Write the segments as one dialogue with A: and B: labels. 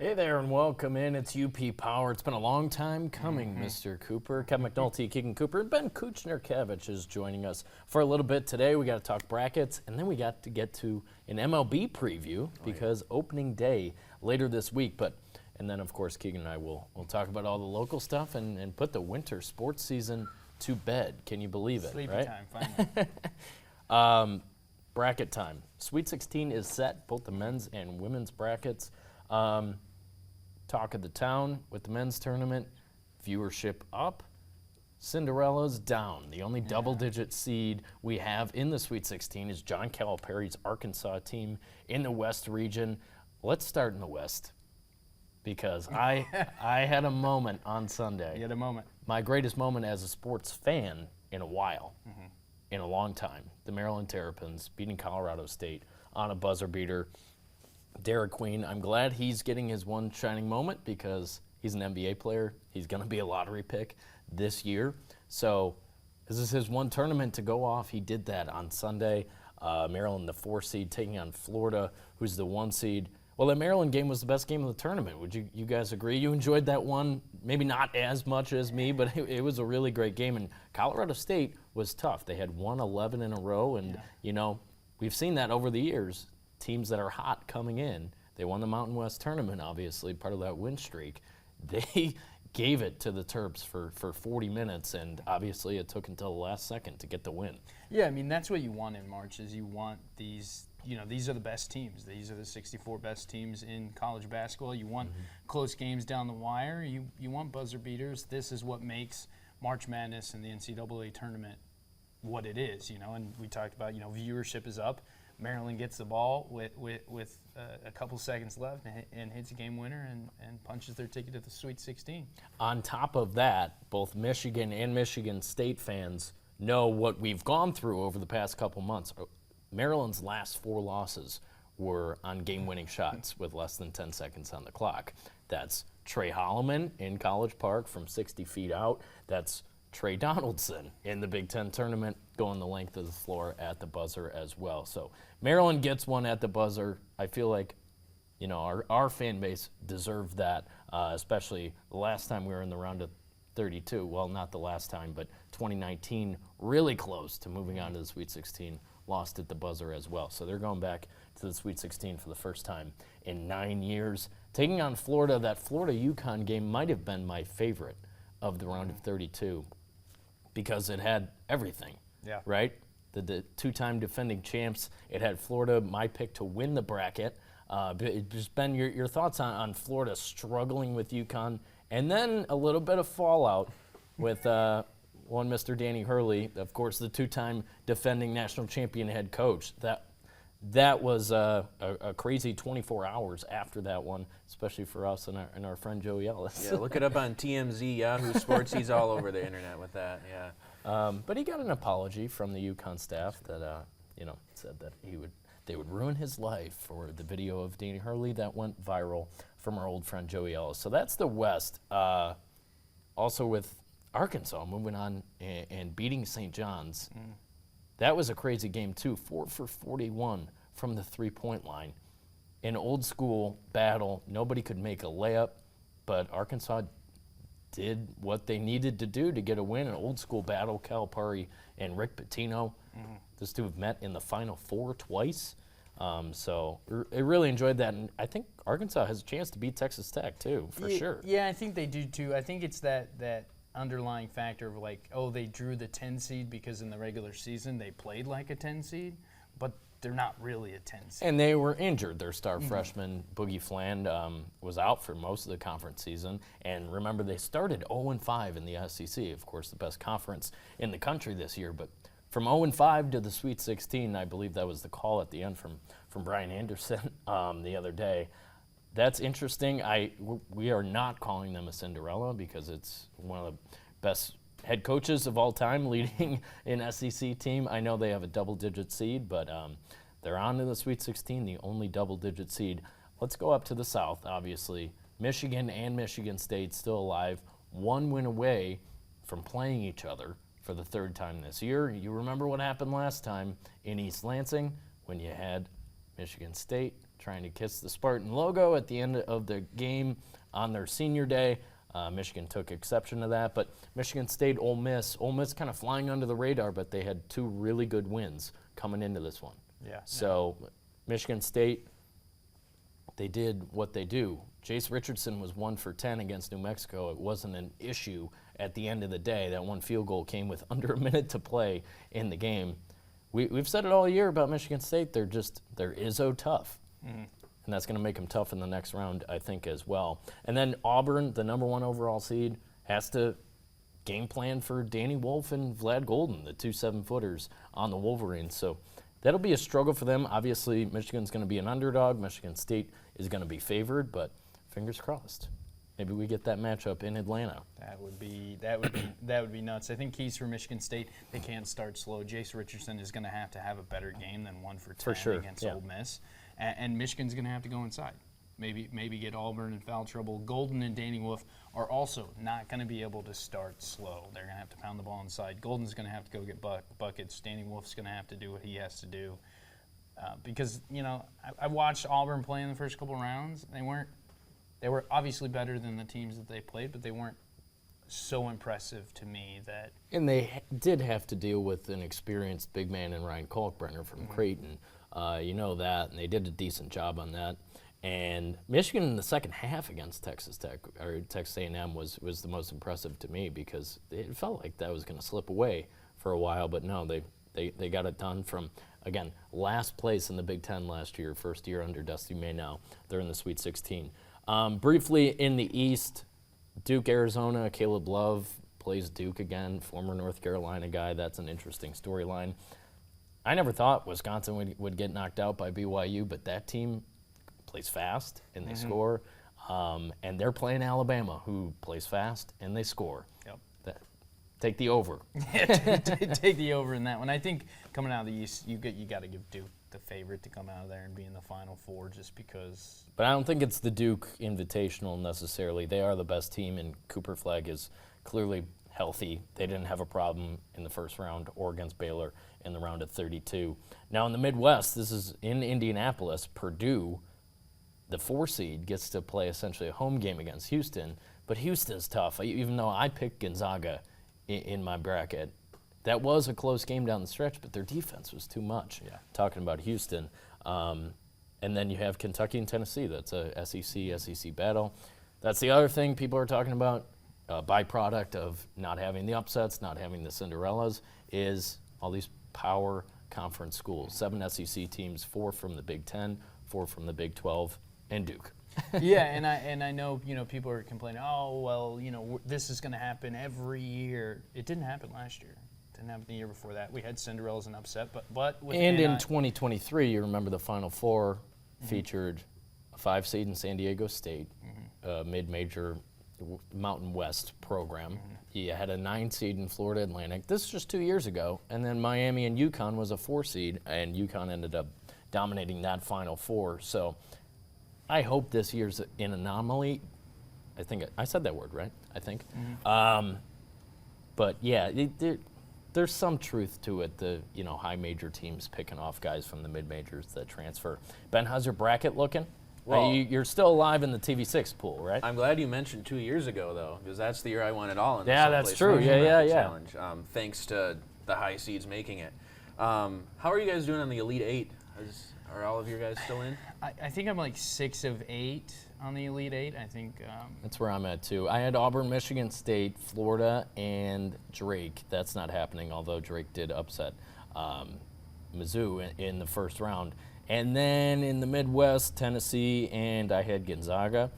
A: Hey there and welcome in. It's UP Power. It's been a long time coming, Mr. Cooper. Kevin McNulty, Keegan Cooper, and Ben Kouchnerkavich is joining us for a little bit today. We got to talk brackets, and then we got to get to an MLB preview because opening day later this week. And then, of course, Keegan and I will talk about all the local stuff and put the winter sports season to bed. Can you believe it?
B: Sleepy
A: right?
B: time, finally.
A: Bracket time. Sweet 16 is set, both the men's and women's brackets. Talk of the town with the men's tournament, viewership up, Cinderella's down. The only double-digit seed we have in the Sweet 16 is John Calipari's Arkansas team in the West region. Let's start in the West because I had a moment on Sunday.
B: You had a moment.
A: My greatest moment as a sports fan in a while, in a long time. The Maryland Terrapins beating Colorado State on a buzzer beater. Derek Queen, I'm glad he's getting his one shining moment because he's an NBA player. He's going to be a lottery pick this year. So this is his one tournament to go off. He did that on Sunday. Maryland, the 4 seed, taking on Florida, who's the 1 seed. Well, that Maryland game was the best game of the tournament. Would you guys agree? You enjoyed that one? Maybe not as much as me, but it was a really great game. And Colorado State was tough. They had won 11 in a row, and, you know, we've seen that over the years. Teams that are hot coming in, they won the Mountain West tournament, obviously, part of that win streak. They gave it to the Terps for 40 minutes, and obviously it took until the last second to get the win.
B: Yeah, I mean, that's what you want in March is you want these, these are the best teams. These are the 64 best teams in college basketball. You want close games down the wire. You want buzzer beaters. This is what makes March Madness and the NCAA tournament what it is, and we talked about, viewership is up. Maryland gets the ball with a couple seconds left and hits a game winner and punches their ticket to the Sweet 16.
A: On top of that, both Michigan and Michigan State fans know what we've gone through over the past couple months. Maryland's last 4 losses were on game-winning shots with less than 10 seconds on the clock. That's Trey Holloman in College Park from 60 feet out. That's Trey Donaldson in the Big Ten tournament going the length of the floor at the buzzer as well. So Maryland gets one at the buzzer. I feel like, our fan base deserved that, especially the last time we were in the round of 32. Well, not the last time, but 2019, really close to moving on to the Sweet 16, lost at the buzzer as well. So they're going back to the Sweet 16 for the first time in 9 years. Taking on Florida, that Florida-UConn game might have been my favorite of the round of 32. Because it had everything, right? The 2-time defending champs. It had Florida, my pick to win the bracket. Just Ben, your thoughts on Florida struggling with UConn, and then a little bit of fallout with one Mr. Danny Hurley, of course, the 2-time defending national champion head coach. That was a crazy 24 hours after that one, especially for us and our friend Joey Ellis.
C: Yeah, look it up on TMZ, Yahoo Sports. He's all over the internet with that. Yeah.
A: But he got an apology from the UConn staff that said that they would ruin his life for the video of Danny Hurley that went viral from our old friend Joey Ellis. So that's the West. Also with Arkansas moving on and beating St. John's. That was a crazy game, too. 4 for 41 from the three-point line. An old-school battle. Nobody could make a layup, but Arkansas did what they needed to do to get a win. An old-school battle. Calipari and Rick Pitino. Those two have met in the Final Four twice. So I really enjoyed that. And I think Arkansas has a chance to beat Texas Tech, too, for sure.
B: Yeah, I think they do, too. I think it's that underlying factor of they drew the 10 seed because in the regular season they played like a 10 seed, but they're not really a 10 seed.
A: And they were injured. Their star freshman, Boogie Fland, was out for most of the conference season. And remember, they started 0-5 in the SEC, of course, the best conference in the country this year. But from 0-5 to the Sweet 16, I believe that was the call at the end from Brian Anderson the other day. That's interesting. We are not calling them a Cinderella because it's one of the best head coaches of all time leading an SEC team. I know they have a double-digit seed, but they're on to the Sweet 16, the only double-digit seed. Let's go up to the South, obviously. Michigan and Michigan State still alive, 1 win away from playing each other for the 3rd time this year. You remember what happened last time in East Lansing when you had Michigan State trying to kiss the Spartan logo at the end of the game on their senior day. Michigan took exception to that, but Michigan State, Ole Miss kind of flying under the radar, but they had 2 really good wins coming into this one.
B: Yeah.
A: So Michigan State, they did what they do. Jace Richardson was 1 for 10 against New Mexico. It wasn't an issue at the end of the day. That one field goal came with under a minute to play in the game. We've said it all year about Michigan State. They're Izzo tough. Mm-hmm. And that's going to make them tough in the next round, I think, as well. And then Auburn, the number 1 overall seed, has to game plan for Danny Wolf and Vlad Golden, the 2 7-footers on the Wolverines. So that'll be a struggle for them. Obviously, Michigan's going to be an underdog. Michigan State is going to be favored, but fingers crossed. Maybe we get that matchup in Atlanta.
B: That would be nuts. I think keys for Michigan State, they can't start slow. Jace Richardson is going to have a better game than 1 for 10 against Ole Miss. And Michigan's going to have to go inside. Maybe get Auburn in foul trouble. Golden and Danny Wolf are also not going to be able to start slow. They're going to have to pound the ball inside. Golden's going to have to go get buckets. Danny Wolf's going to have to do what he has to do. Because, I watched Auburn play in the first couple rounds. They were obviously better than the teams that they played, but they weren't so impressive to me that.
A: And they did have to deal with an experienced big man in Ryan Kalkbrenner from Creighton. You know that, and they did a decent job on that. And Michigan in the second half against Texas Tech, or Texas A&M, was the most impressive to me because it felt like that was going to slip away for a while, but no, they got it done from, again, last place in the Big Ten last year, first year under Dusty May now. They're in the Sweet 16. Briefly, in the East, Duke, Arizona, Caleb Love plays Duke again, former North Carolina guy. That's an interesting storyline. I never thought Wisconsin would get knocked out by BYU, but that team plays fast and they score. And they're playing Alabama, who plays fast and they score.
B: Yep.
A: Take the over.
B: Take the over in that one. I think coming out of the East, you got to give Duke the favorite to come out of there and be in the Final Four just because.
A: But I don't think it's the Duke Invitational necessarily. They are the best team, and Cooper Flagg is clearly healthy. They didn't have a problem in the first round or against Baylor in the round of 32. Now in the Midwest, this is in Indianapolis. Purdue, the 4 seed, gets to play essentially a home game against Houston. But Houston's tough. Even though I picked Gonzaga in my bracket, that was a close game down the stretch, but their defense was too much.
B: Yeah.
A: Talking about Houston. And then you have Kentucky and Tennessee. That's a SEC battle. That's the other thing people are talking about. Byproduct of not having the upsets, not having the Cinderellas, is all these power conference schools. 7 SEC teams, 4 from the Big Ten, 4 from the Big 12, and Duke.
B: Yeah, and I know people are complaining. Oh well, this is going to happen every year. It didn't happen last year. It didn't happen the year before that. We had Cinderellas and upset, but with
A: and in 2023, you remember the Final Four featured a 5 seed in San Diego State, mid-major Mountain West program. You had a 9 seed in Florida Atlantic. This is just 2 years ago, and then Miami and UConn was a 4 seed, and UConn ended up dominating that Final Four. So I hope this year's an anomaly. I think I said that word right. I think, but yeah, there's some truth to it. The high major teams picking off guys from the mid majors that transfer. Ben, how's your bracket looking? Well, you're still alive in the TV6 pool, right?
C: I'm glad you mentioned 2 years ago, though, because that's the year I won it all in the
A: Yeah, that's true. Yeah.
C: Challenge, thanks to the high seeds making it. How are you guys doing on the Elite 8? Are all of you guys still in?
B: I think I'm like 6 of 8 on the Elite 8. I think
A: that's where I'm at too. I had Auburn, Michigan State, Florida, and Drake. That's not happening, although Drake did upset Mizzou in the first round. And then in the Midwest, Tennessee, and I had Gonzaga,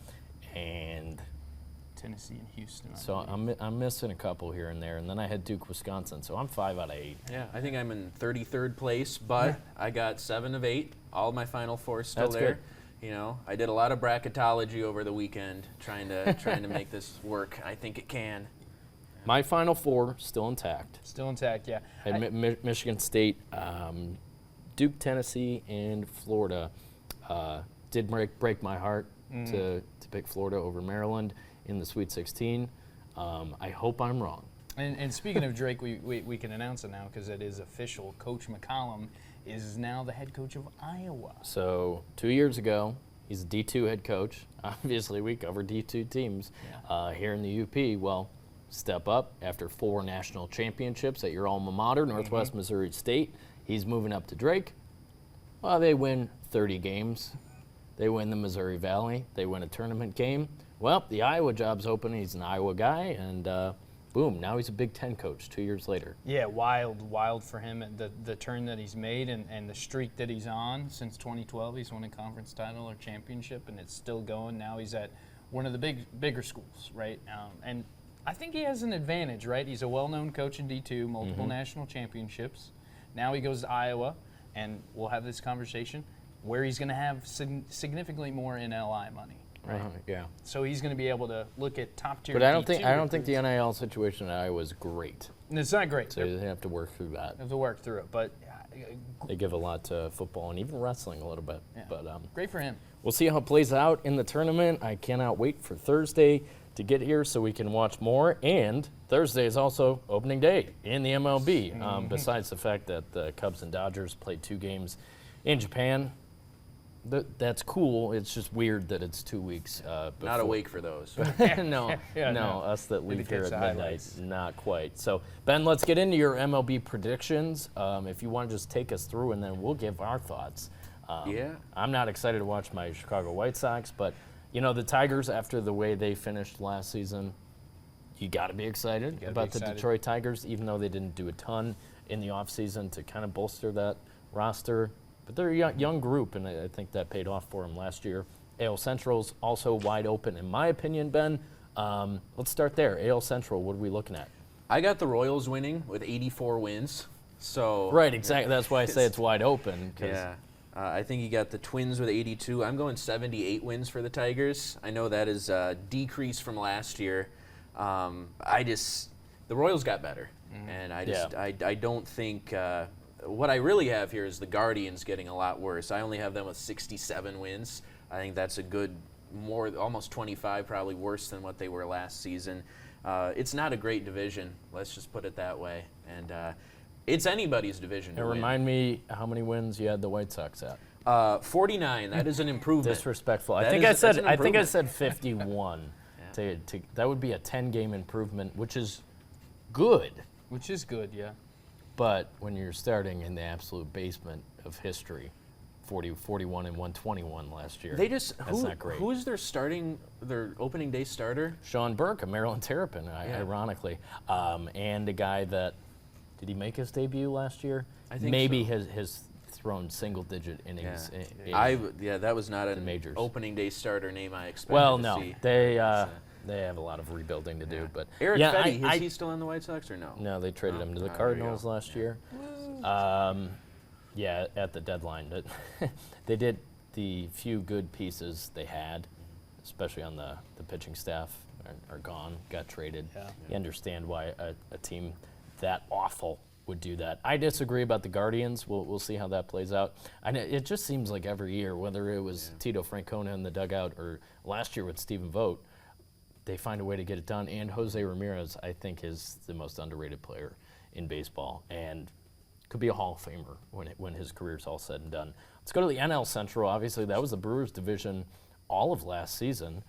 A: and
B: Tennessee and Houston.
A: So I'm missing a couple here and there, and then I had Duke, Wisconsin. So I'm 5 out of 8.
C: Yeah, I think I'm in 33rd place, but I got 7 of 8. All of my Final Four still
A: That's
C: there.
A: Good.
C: I did a lot of bracketology over the weekend, trying to make this work. I think it can.
A: My Final Four still intact.
B: Still intact, yeah.
A: I had Michigan State, Duke, Tennessee, and Florida. Did break my heart to pick Florida over Maryland in the Sweet 16. I hope I'm wrong.
B: And speaking of Drake, we can announce it now because it is official. Coach McCollum is now the head coach of Iowa.
A: So 2 years ago, he's a D2 head coach. Obviously, we cover D2 teams here in the UP. Well, step up after 4 national championships at your alma mater, Northwest Missouri State. He's moving up to Drake. Well, they win 30 games. They win the Missouri Valley. They win a tournament game. Well, the Iowa job's open. He's an Iowa guy, and boom, now he's a Big Ten coach 2 years later.
B: Yeah, wild for him. And the turn that he's made and the streak that he's on since 2012. He's won a conference title or championship, and it's still going. Now he's at one of the bigger schools, right? And I think he has an advantage, right? He's a well-known coach in D2, multiple national championships. Now he goes to Iowa, and we'll have this conversation where he's going to have significantly more NLI money. Right.
A: Yeah.
B: So he's going to be able to look at top tier.
A: But I don't think the NIL situation in Iowa is great.
B: It's not great.
A: So they have to work through that.
B: Have to work through it, but
A: They give a lot to football and even wrestling a little bit.
B: yeah.
A: But
B: Great for him.
A: we'll see how it plays out in the tournament. I cannot wait for Thursday to get here so we can watch more. And Thursday is also opening day in the MLB. Besides the fact that the Cubs and Dodgers played 2 games in Japan. That's cool. It's just weird that it's 2 weeks.
C: Not awake for those.
A: no, us that leave here
B: catch
A: at
B: the
A: midnight,
B: highlights.
A: not quite. So, Ben, let's get into your MLB predictions. If you want to just take us through, and then we'll give our thoughts.
C: Yeah.
A: I'm not excited to watch my Chicago White Sox, but, the Tigers, after the way they finished last season, you got to be excited about the Detroit Tigers, even though they didn't do a ton in the offseason to kind of bolster that roster. But they're a young group, and I think that paid off for them last year. AL Central's also wide open, in my opinion, Ben. Let's start there. AL Central, what are we looking at?
C: I got the Royals winning with 84 wins. So
A: Right, exactly. That's why I say it's wide open.
C: Yeah. I think you got the Twins with 82. I'm going 78 wins for the Tigers. I know that is a decrease from last year. The Royals got better, and I don't think. What I really have here is the Guardians getting a lot worse. I only have them with 67 wins. I think that's a good, almost 25, probably worse than what they were last season. It's not a great division. Let's just put it that way. And it's anybody's division to win.
A: Remind me how many wins you had the White Sox at.
C: 49. That is an improvement.
A: Disrespectful.
C: That
A: I think
C: is-
A: I
C: that's
A: said
C: an
A: I think I
C: improvement.
A: said 51. That would be a 10-game improvement, which is good.
B: Which is good, yeah.
A: But when you're starting in the absolute basement of history, 41 and 121 last year.
C: That's
A: not great.
C: Who is their opening day starter?
A: Sean Burke, a Maryland Terrapin, ironically, and a guy that did he make his debut last year?
C: I think
A: maybe
C: so.
A: has thrown single-digit innings.
C: That was not an
A: majors.
C: opening day starter name I expected
A: Well,
C: to
A: no,
C: see.
A: they have a lot of rebuilding to do, but
C: Eric
A: yeah,
C: Fetty, is he still in the White Sox or no?
A: No, they traded him to the
C: there you
A: Cardinals
C: go.
A: last year. Yeah, at the deadline. But they did the few good pieces they had, especially on the pitching staff, are gone, got traded.
B: Yeah.
A: You understand why a team that awful would do that. I disagree about the Guardians. We'll see how that plays out. It just seems like every year, whether it was Tito Francona in the dugout or last year with Stephen Vogt, they find a way to get it done. And Jose Ramirez, I think, is the most underrated player in baseball and could be a Hall of Famer when his career's all said and done. Let's go to the NL Central. Obviously, that was the Brewers' division all of last season,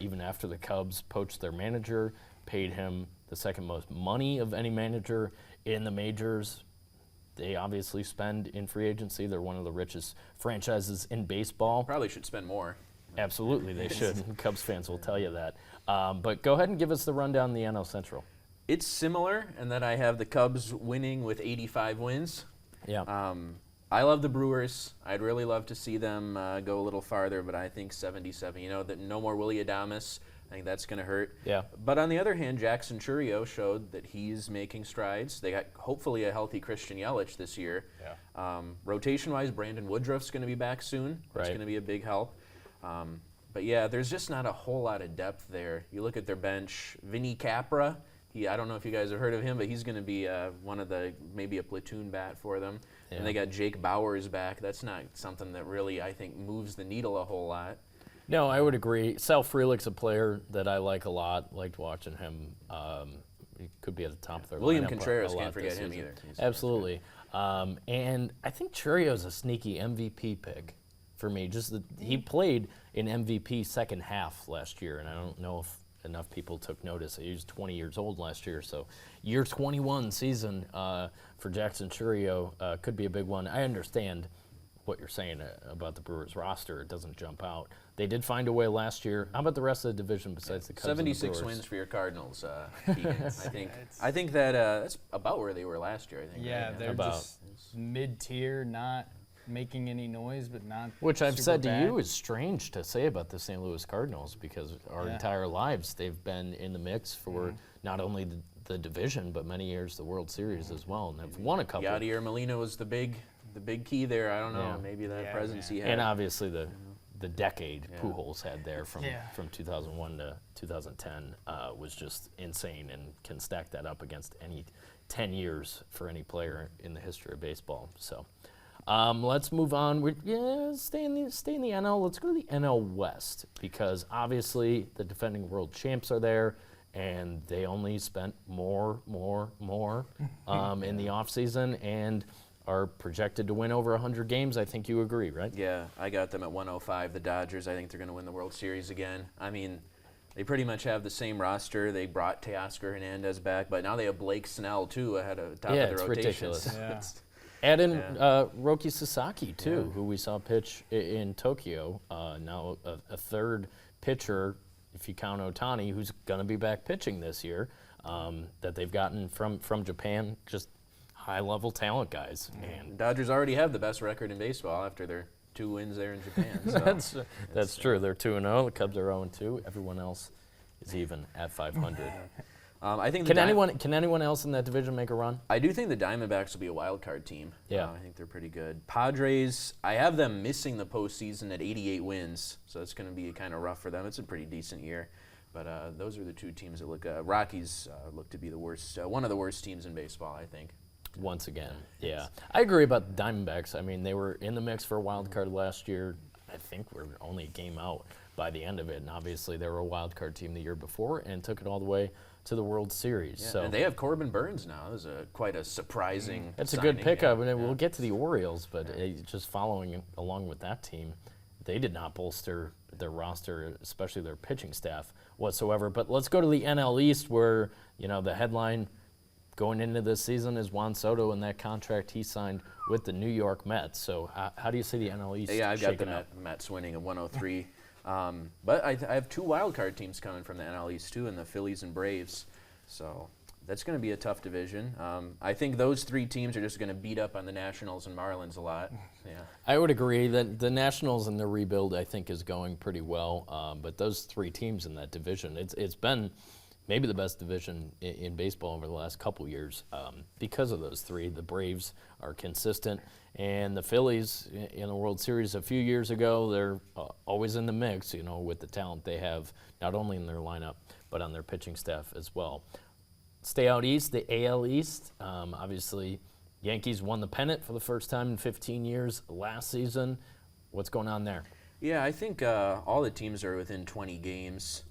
A: even after the Cubs poached their manager, paid him the second most money of any manager in the majors. They obviously spend in free agency. They're one of the richest franchises in baseball.
C: Probably should spend more.
A: Absolutely, they should. Cubs fans will tell you that. But go ahead and give us the rundown on the NL Central.
C: It's similar in that I have the Cubs winning with 85 wins.
A: Yeah.
C: I love the Brewers. I'd really love to see them go a little farther, but I think 77. That no more Willie Adames. I think that's going to hurt.
A: Yeah.
C: But on the other hand, Jackson Churio showed that he's making strides. They got hopefully a healthy Christian Yelich this year.
B: Yeah.
C: Rotation-wise, Brandon Woodruff's going to be back soon. That's
A: Right.
C: going to be a big help. But yeah, there's just not a whole lot of depth there. You look at their bench, Vinny Capra. I don't know if you guys have heard of him, but he's going to be maybe a platoon bat for them.
A: Yeah.
C: And they got Jake Bauers back. That's not something that really, I think, moves the needle a whole lot.
A: No, I would agree. Sal Frelick's a player that I like a lot. Liked watching him. He could be at the top of their
C: William
A: lineup
C: Contreras,
A: a lot
C: can't forget
A: this
C: him
A: season.
C: either. He's-
A: Absolutely. And I think Churio's a sneaky MVP pick for me. He played in MVP second half last year, and I don't know if enough people took notice. He was 20 years old last year, so year 21 season for Jackson Churio could be a big one. I understand what you're saying about the Brewers roster. It doesn't jump out. They did find a way last year. How about the rest of the division besides the Cubs
C: 76
A: and the Brewers?
C: wins for your Cardinals, Keegan. I think that that's about where they were last year. I think.
B: Yeah,
C: right?
B: they're
A: About.
B: just mid-tier, not making any noise, but not
A: Which I've
B: super
A: said to
B: bad.
A: you is strange to say about the St. Louis Cardinals, because our entire lives they've been in the mix for not only the division, but many years the World Series as well, and they've won a couple.
C: Yadier Molina was the big key there. I don't know.
A: Yeah.
C: Maybe that
B: Yeah,
C: presence
B: man.
C: he had.
A: And obviously the decade Pujols had there from 2001 to 2010 was just insane, and can stack that up against any 10 years for any player in the history of baseball. So let's move on. Stay in the NL. Let's go to the NL West, because obviously the defending world champs are there, and they only spent more in the offseason and are projected to win over 100 games. I think you agree, right?
C: Yeah, I got them at 105. The Dodgers, I think they're going to win the World Series again. I mean, they pretty much have the same roster. They brought Teoscar Hernandez back, but now they have Blake Snell, too, ahead of top of the
A: it's
C: rotation.
A: ridiculous.
B: Yeah.
A: Add in Roki Sasaki, too, who we saw pitch in Tokyo. Now a third pitcher, if you count Ohtani, who's going to be back pitching this year, that they've gotten from Japan. Just high-level talent guys. And
C: Dodgers already have the best record in baseball after their 2 wins there in Japan. So.
A: that's true. They're 2-0. The Cubs are 0-2. Everyone else is even at 500.
C: I think
A: Can anyone else in that division make a run?
C: I do think the Diamondbacks will be a wild card team.
A: Yeah.
C: I think they're pretty good. Padres, I have them missing the postseason at 88 wins, so it's going to be kind of rough for them. It's a pretty decent year. But those are the 2 teams that look. Rockies look to be the worst, one of the worst teams in baseball, I think.
A: Once again, yeah. I agree about the Diamondbacks. I mean, they were in the mix for a wild card last year. I think we're only a game out by the end of it, and obviously they were a wild card team the year before and took it all the way to the World Series.
C: Yeah,
A: so
C: and they have Corbin Burns now. That was quite a surprising
A: that's a
C: signing.
A: good pickup,
C: Yeah,
A: and we'll get to the Orioles, but just following along with that team, they did not bolster their roster, especially their pitching staff whatsoever. But let's go to the NL East, where the headline going into this season is Juan Soto and that contract he signed with the New York Mets. So how do you see the NL East
C: Yeah, I've got
A: shaking
C: the
A: up?
C: Mets winning at 103. But I have 2 wild card teams coming from the NL East too, and the Phillies and Braves. So that's going to be a tough division. I think those 3 teams are just going to beat up on the Nationals and Marlins a lot. Yeah.
A: I would agree that the Nationals and the rebuild, I think, is going pretty well. But those 3 teams in that division, it's been maybe the best division in baseball over the last couple years because of those 3. The Braves are consistent, and the Phillies in the World Series a few years ago, they're always in the mix, with the talent they have, not only in their lineup, but on their pitching staff as well. Stay out east, the AL East. Obviously, Yankees won the pennant for the first time in 15 years last season. What's going on there?
C: Yeah, I think all the teams are within 20 games.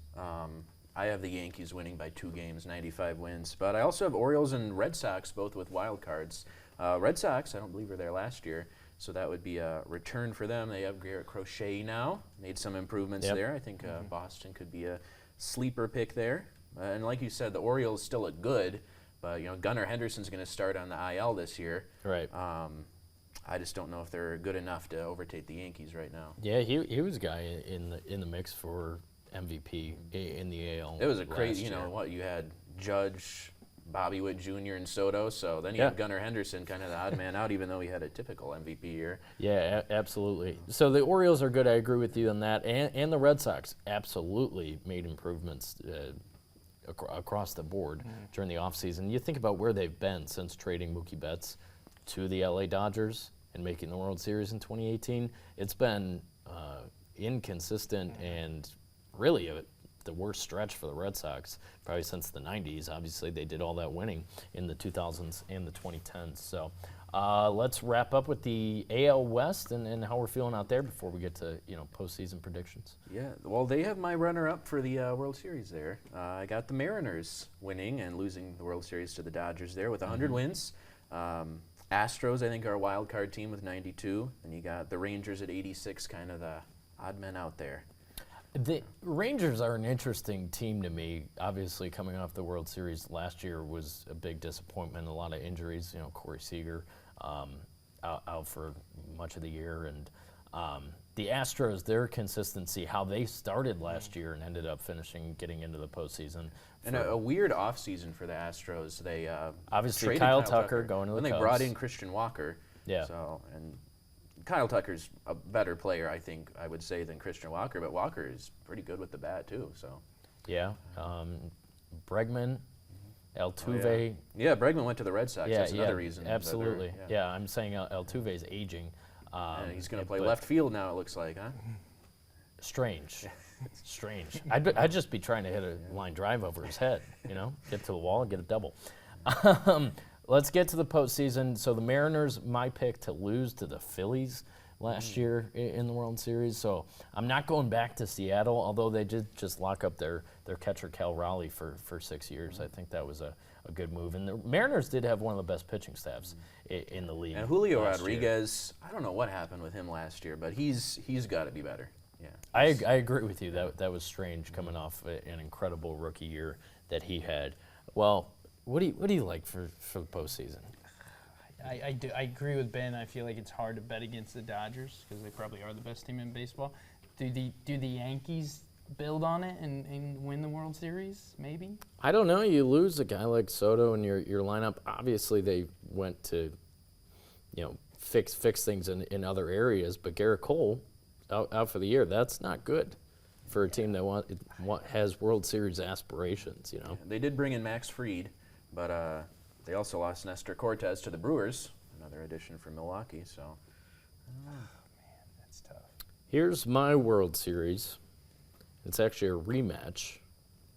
C: I have the Yankees winning by 2 games, 95 wins. But I also have Orioles and Red Sox both with wild cards. Red Sox, I don't believe, were there last year, so that would be a return for them. They have Garrett Crochet now, made some improvements there. I think Boston could be a sleeper pick there. And like you said, the Orioles still look good, but Gunnar Henderson's going to start on the IL this year.
A: Right.
C: I just don't know if they're good enough to overtake the Yankees right now.
A: Yeah, he was a guy in the mix for MVP in the AL.
C: It was a crazy,
A: last year.
C: you had Judge, Bobby Witt Jr., and Soto, so then you have Gunnar Henderson, kind of the odd man out, even though he had a typical MVP year.
A: Yeah, absolutely. So the Orioles are good. I agree with you on that. And the Red Sox absolutely made improvements across the board during the offseason. You think about where they've been since trading Mookie Betts to the LA Dodgers and making the World Series in 2018. It's been inconsistent and really the worst stretch for the Red Sox probably since the 90s. Obviously, they did all that winning in the 2000s and the 2010s. So let's wrap up with the AL West and how we're feeling out there before we get to postseason predictions.
C: Yeah, well, they have my runner-up for the World Series there. I got the Mariners winning and losing the World Series to the Dodgers there with 100 wins. Astros, I think, are a wild card team with 92. And you got the Rangers at 86, kind of the odd men out there.
A: The Rangers are an interesting team to me. Obviously, coming off the World Series last year was a big disappointment. A lot of injuries. Corey Seager out for much of the year, and the Astros, their consistency, how they started last year and ended up getting into the postseason.
C: And a weird offseason for the Astros. They
A: obviously
C: traded
A: Kyle Tucker going to the
C: and they
A: Cubs.
C: brought in Christian Walker.
A: Yeah.
C: So and Kyle Tucker's a better player, I would say, than Christian Walker. But Walker is pretty good with the bat too. So.
A: Yeah. Bregman, Altuve.
C: Oh, yeah. Bregman went to the Red Sox. That's another reason.
A: Absolutely. Yeah, I'm saying Altuve's aging.
C: And he's going to play left field now, it looks like, huh?
A: Strange. Strange. I'd just be trying to hit a line drive over his head, get to the wall and get a double. Let's get to the postseason. So the Mariners, my pick to lose to the Phillies last year in the World Series. So I'm not going back to Seattle, although they did just lock up their catcher Cal Raleigh for 6 years. I think that was a good move. And the Mariners did have one of the best pitching staffs in the league.
C: And Julio Rodriguez, I don't know what happened with him last year, but he's got to be better. Yeah.
A: I agree with you. That was strange coming off an incredible rookie year that he had. Well, what do you like for the postseason?
B: I agree with Ben. I feel like it's hard to bet against the Dodgers because they probably are the best team in baseball. Do the Yankees build on it and win the World Series? Maybe.
A: I don't know. You lose a guy like Soto in your lineup. Obviously, they went to fix things in other areas, but Garrett Cole out for the year. That's not good for a team that has World Series aspirations.
C: Yeah, they did bring in Max Fried, but they also lost Nestor Cortez to the Brewers, another addition from Milwaukee. So,
B: man, that's tough.
A: Here's my World Series. It's actually a rematch,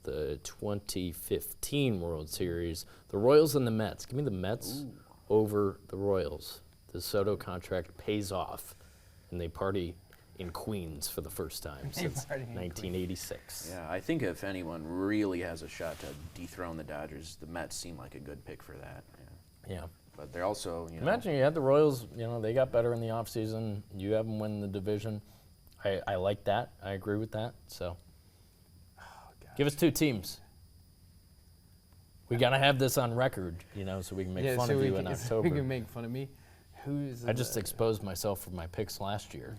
A: the 2015 World Series. The Royals and the Mets. Give me the Mets over the Royals. The Soto contract pays off, and they party in Queens for the first time since 1986.
C: Yeah, I think if anyone really has a shot to dethrone the Dodgers, the Mets seem like a good pick for that.
A: Yeah.
C: But they're also,
A: Imagine you had the Royals, they got better in the offseason. You have them win the division. I like that. I agree with that. So give us two teams. We got to have this on record, so we can make fun of you in October.
B: We can make fun of me.
A: I just exposed myself for my picks last year.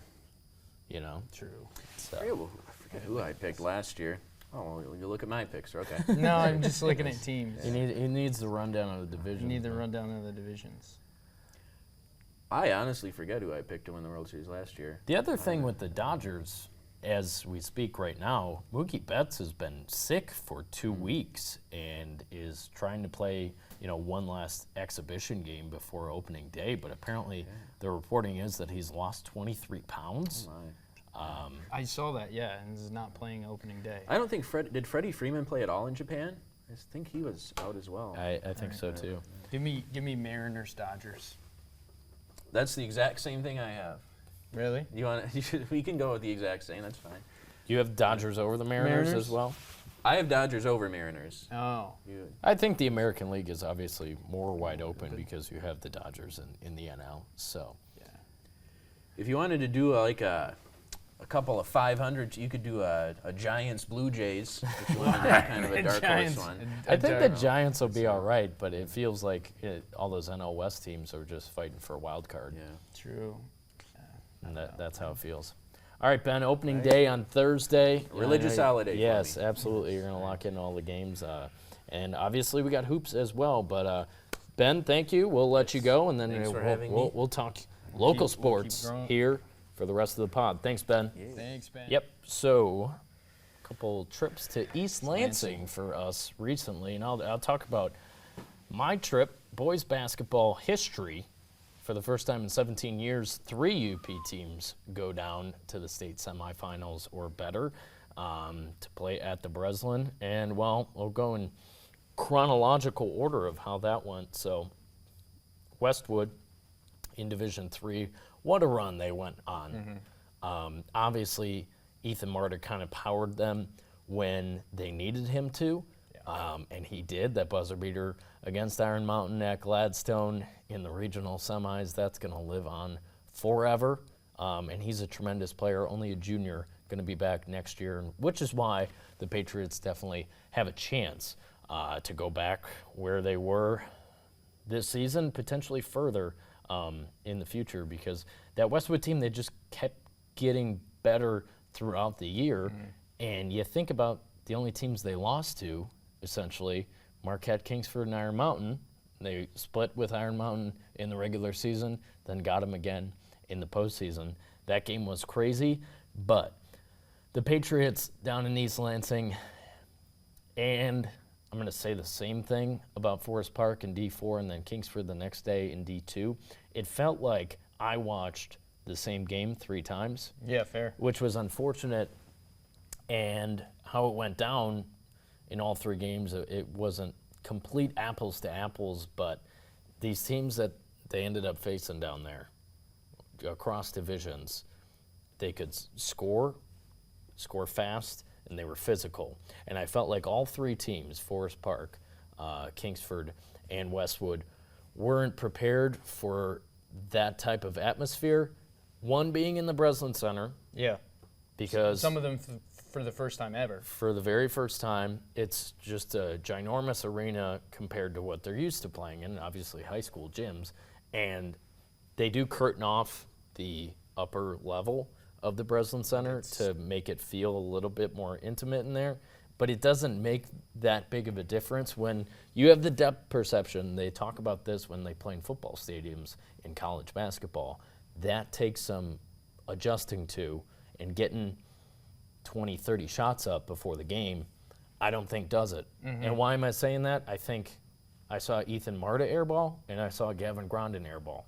B: True.
C: So. I forget who I picked last year. Oh, you look at my picks, okay.
B: No, I'm just looking at teams.
A: He needs the rundown of the division.
B: You need the rundown of the divisions.
C: I honestly forget who I picked to win the World Series last year.
A: The other thing with the Dodgers, as we speak right now, Mookie Betts has been sick for 2 weeks and is trying to play, one last exhibition game before opening day. But apparently, the reporting is that he's lost 23 pounds.
C: Oh my.
B: I saw that, and is not playing opening day.
C: I don't think did Freddie Freeman play at all in Japan? I think he was out as well.
A: I think so too.
B: Give me Mariners Dodgers.
C: That's the exact same thing I have.
B: Really?
C: We can go with the exact same. That's fine.
A: You have Dodgers over the Mariners as well?
C: I have Dodgers over Mariners.
B: Oh.
A: I think the American League is obviously more wide open because you have the Dodgers in the NL. So,
C: if you wanted to do a couple of 500, you could do a Giants Blue Jays. If you wanted that kind of a dark horse one.
A: I think the Giants will be all right, but it feels like all those NL West teams are just fighting for a wild card.
C: Yeah.
B: True.
A: And that's how it feels. All right, Ben, opening day on Thursday.
C: Religious holiday.
A: Yes, absolutely. You're going to lock in all the games. And obviously we got hoops as well. But, Ben, thank you. We'll let you go, and then we'll talk local sports here for the rest of the pod. Thanks, Ben.
B: Yeah. Thanks, Ben.
A: Yep. So, a couple trips to East Lansing for us recently, and I'll talk about my trip, boys basketball history. For the first time in 17 years, 3 UP teams go down to the state semifinals or better to play at the Breslin. And, we'll go in chronological order of how that went. So, Westwood in Division III, what a run they went on. Obviously, Ethan Marta kind of powered them when they needed him to, And he did. That buzzer beater against Iron Mountain at Gladstone in the regional semis, that's going to live on forever. And he's a tremendous player, only a junior, going to be back next year, which is why the Patriots definitely have a chance to go back where they were this season, potentially further in the future, because that Westwood team, they just kept getting better throughout the year. And you think about the only teams they lost to, essentially, Marquette, Kingsford, and Iron Mountain. They split with Iron Mountain in the regular season, then got them again in the postseason. That game was crazy, but the Patriots down in East Lansing, and I'm going to say the same thing about Forest Park in D4 and then Kingsford the next day in D2. It felt like I watched the same game 3 times.
B: Yeah, fair.
A: Which was unfortunate, and how it went down in all 3 games, it wasn't complete apples to apples, but these teams that they ended up facing down there across divisions, they could score fast, and they were physical. And I felt like all 3 teams, Forest Park, Kingsford, and Westwood, weren't prepared for that type of atmosphere. One being in the Breslin Center.
B: Yeah.
A: Because
B: some of them for the first time ever.
A: For the very first time, it's just a ginormous arena compared to what they're used to playing in, obviously high school gyms. And they do curtain off the upper level of the Breslin Center to make it feel a little bit more intimate in there. But it doesn't make that big of a difference when you have the depth perception. They talk about this when they play in football stadiums in college basketball. That takes some adjusting to, and getting 20, 30 shots up before the game, I don't think does it. And why am I saying that? I think I saw Ethan Marta airball, and I saw Gavin Grondin airball.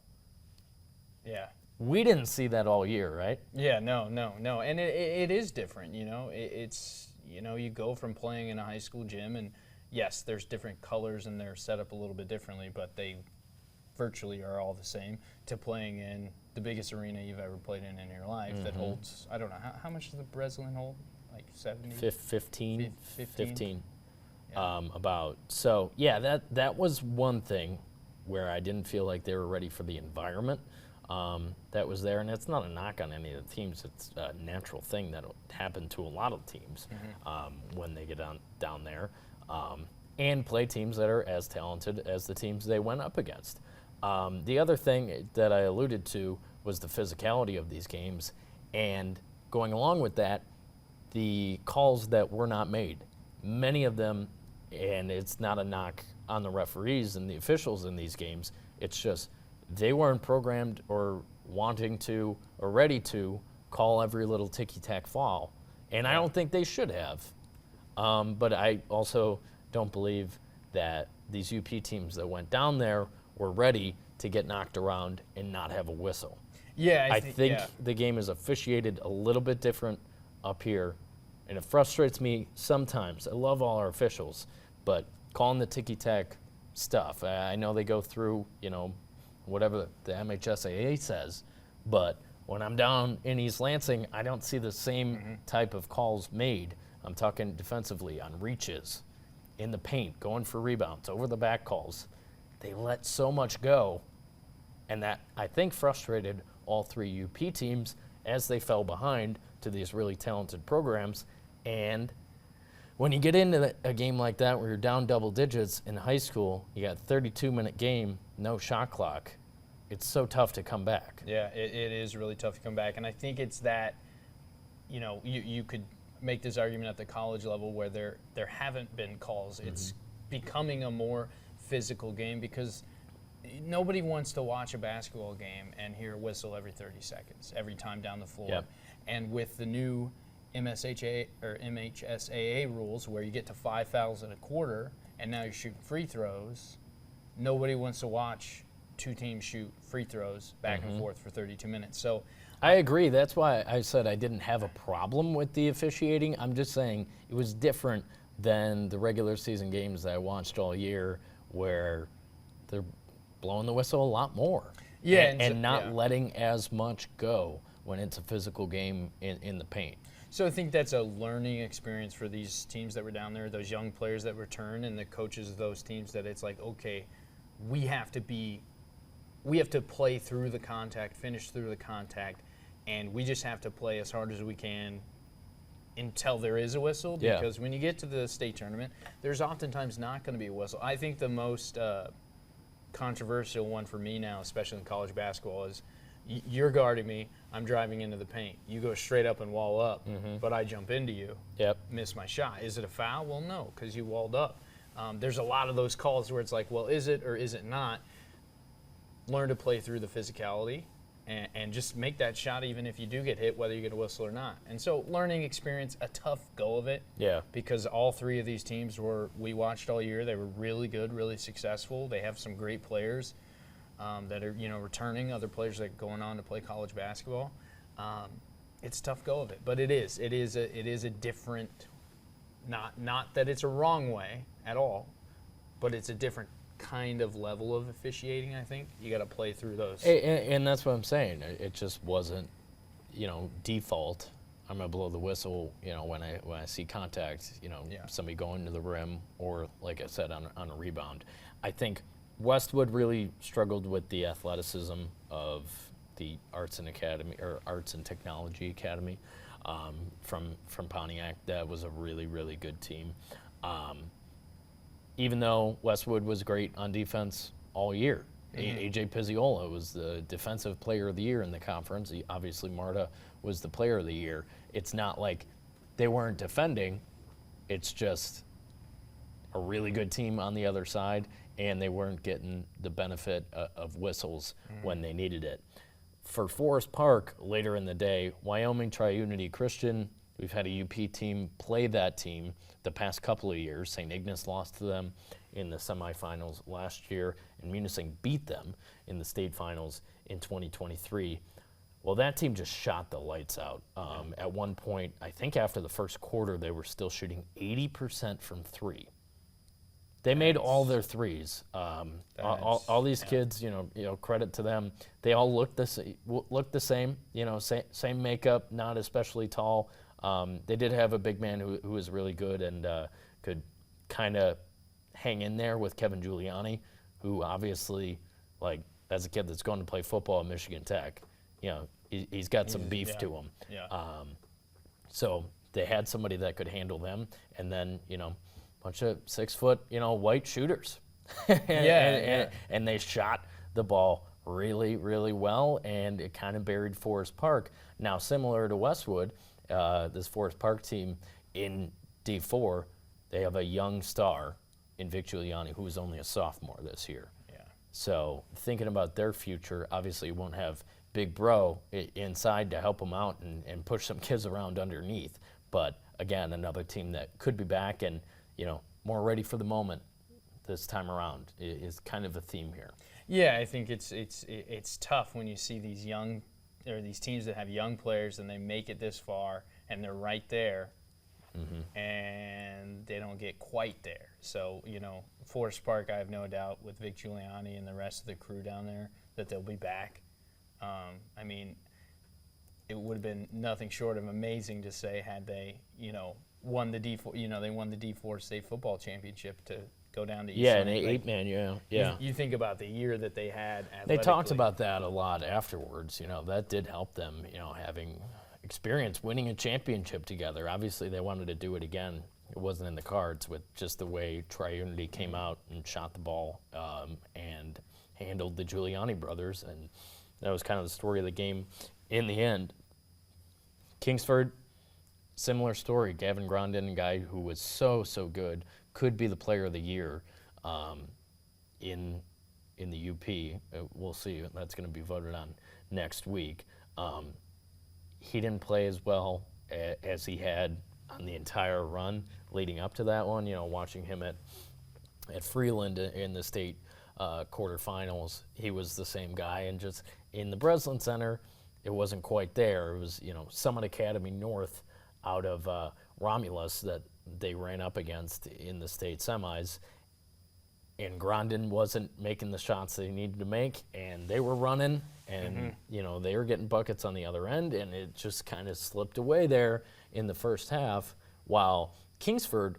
B: Yeah.
A: We didn't see that all year, right?
B: Yeah, no. And it is different, you know. It's, you know, you go from playing in a high school gym, and yes, there's different colors and they're set up a little bit differently, but they virtually are all the same, to playing in the biggest arena you've ever played in your life that holds, I don't know, how much does the Breslin hold? Like 70?
A: 15.
B: 15.
A: About. So, yeah, that was one thing where I didn't feel like they were ready for the environment that was there. And it's not a knock on any of the teams. It's a natural thing that happened to a lot of teams when they get down there and play teams that are as talented as the teams they went up against. The other thing that I alluded to was the physicality of these games, and going along with that, the calls that were not made. Many of them, and it's not a knock on the referees and the officials in these games, it's just they weren't programmed or wanting to or ready to call every little ticky-tack foul, and I don't think they should have. But I also don't believe that these UP teams that went down there were ready to get knocked around and not have a whistle.
B: Yeah,
A: I think the game is officiated a little bit different up here, and it frustrates me sometimes. I love all our officials, but calling the ticky-tack stuff, I know they go through, you know, whatever the MHSAA says, but when I'm down in East Lansing, I don't see the same type of calls made. I'm talking defensively on reaches, in the paint, going for rebounds, over the back calls. They let so much go, and that, I think, frustrated all 3 UP teams as they fell behind to these really talented programs. And when you get into a game like that where you're down double digits in high school, you got a 32-minute game, no shot clock, it's so tough to come back.
B: Yeah, it is really tough to come back. And I think it's that, you know, you could make this argument at the college level where there haven't been calls. It's becoming a more physical game because nobody wants to watch a basketball game and hear a whistle every 30 seconds, every time down the floor.
A: Yep.
B: And with the new MHSAA rules where you get to 5 fouls in a quarter and now you shoot free throws, nobody wants to watch 2 teams shoot free throws back and forth for 32 minutes. So
A: I agree. That's why I said I didn't have a problem with the officiating. I'm just saying it was different than the regular season games that I watched all year where they're blowing the whistle a lot more.
B: Yeah,
A: and not letting as much go when it's a physical game in the paint.
B: So I think that's a learning experience for these teams that were down there, those young players that return, and the coaches of those teams. That it's like, okay, we have to play through the contact, finish through the contact, and we just have to play as hard as we can until there is a whistle.
A: Yeah.
B: Because when you get to the state tournament, there's oftentimes not going to be a whistle. I think the most controversial one for me now, especially in college basketball, is you're guarding me, I'm driving into the paint. You go straight up and wall up, but I jump into you, miss my shot. Is it a foul? Well, no, because you walled up. There's a lot of those calls where it's like, well, is it or is it not? Learn to play through the physicality and just make that shot even if you do get hit, whether you get a whistle or not. And so learning experience, a tough go of it.
A: Yeah.
B: Because all three of these teams we watched all year. They were really good, really successful. They have some great players that are, returning, other players that are going on to play college basketball. It's a tough go of it, but it is a different, not that it's a wrong way at all, but it's a different kind of level of officiating. I think you got to play through those.
A: And that's what I'm saying. It just wasn't, default. I'm gonna blow the whistle, when I see contact, somebody going to the rim, or like I said, on a rebound. I think Westwood really struggled with the athleticism of the Arts and Technology Academy from Pontiac. That was a really, really good team. Even though Westwood was great on defense all year. A.J. Pizziola was the Defensive Player of the Year in the conference. Obviously, Marta was the Player of the Year. It's not like they weren't defending. It's just a really good team on the other side, and they weren't getting the benefit of whistles when they needed it. For Forest Park, later in the day, Wyoming Tri-Unity Christian, we've had a UP team play that team the past couple of years. St. Ignace lost to them in the semifinals last year, and Munising beat them in the state finals in 2023. Well, that team just shot the lights out. At one point, I think after the first quarter, they were still shooting 80% from three. They made all their threes. All these kids, credit to them. They all looked the same. Same makeup, not especially tall. They did have a big man who was really good and could kind of hang in there with Kevin Giuliani, who obviously, as a kid that's going to play football at Michigan Tech, he's got some beef to him.
B: Yeah.
A: So they had somebody that could handle them, and then bunch of 6 foot white shooters, and they shot the ball really, really well, and it kind of buried Forest Park. Now, similar to Westwood, this Forest Park team in D4, they have a young star in Vic Giuliani, who is only a sophomore this year.
B: Yeah.
A: So thinking about their future, obviously you won't have Big Bro inside to help them out and push some kids around underneath. But again, another team that could be back and more ready for the moment this time around is kind of a theme here.
B: Yeah, I think it's tough when you see these teams that have young players and they make it this far and they're right there, and they don't get quite there. So Forest Park, I have no doubt with Vic Giuliani and the rest of the crew down there that they'll be back. I mean, it would have been nothing short of amazing to say had they won the D4. They won the D4 state football championship to go down to East
A: Yeah,
B: Lake.
A: an eight-man, yeah.
B: You think about the year that they had.
A: They talked
B: athletically.
A: about that a lot afterwards. That did help them, having experience winning a championship together. Obviously, they wanted to do it again. It wasn't in the cards with just the way Tri-Unity came out and shot the ball and handled the Giuliani brothers, and that was kind of the story of the game in the end. Kingsford, similar story. Gavin Grondin, a guy who was so good, could be the player of the year in the UP. We'll see. That's going to be voted on next week. He didn't play as well as he had on the entire run leading up to that one. Watching him at Freeland in the state quarterfinals, he was the same guy. And just in the Breslin Center, it wasn't quite there. It was, Summit Academy North out of Romulus that they ran up against in the state semis, and Grondin wasn't making the shots that he needed to make, and they were running, And, they were getting buckets on the other end, and it just kind of slipped away there in the first half, while Kingsford,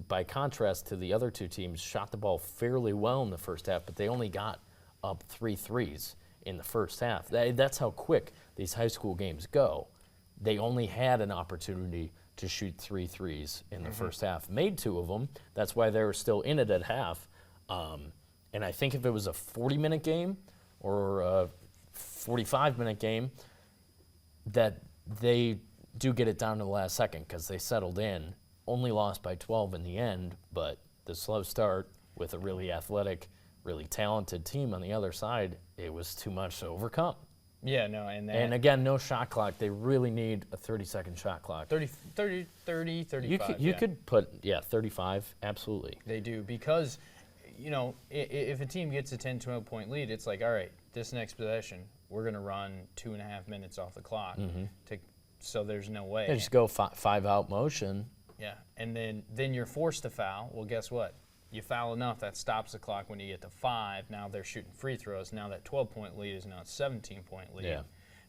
A: by contrast to the other two teams, shot the ball fairly well in the first half, but they only got up 3 threes in the first half. That's how quick these high school games go. They only had an opportunity to shoot 3 threes in the first half, made 2 of them. That's why they were still in it at half. And I think if it was a 40-minute game or a 45-minute game, that they do get it down to the last second because they settled in, only lost by 12 in the end, but the slow start with a really athletic, really talented team on the other side, it was too much to overcome.
B: Yeah, no, and
A: again, no shot clock. They really need a 30-second shot clock.
B: 30, 35.
A: You could put, 35, absolutely.
B: They do, because, if a team gets a 10, 12-point lead, it's like, all right, this next possession, we're going to run 2.5 minutes off the clock. So there's no way.
A: They just go 5-out motion.
B: Yeah, and then you're forced to foul. Well, guess what? You foul enough, that stops the clock when you get to 5. Now they're shooting free throws. Now that 12-point lead is now a 17-point lead.
A: Yeah.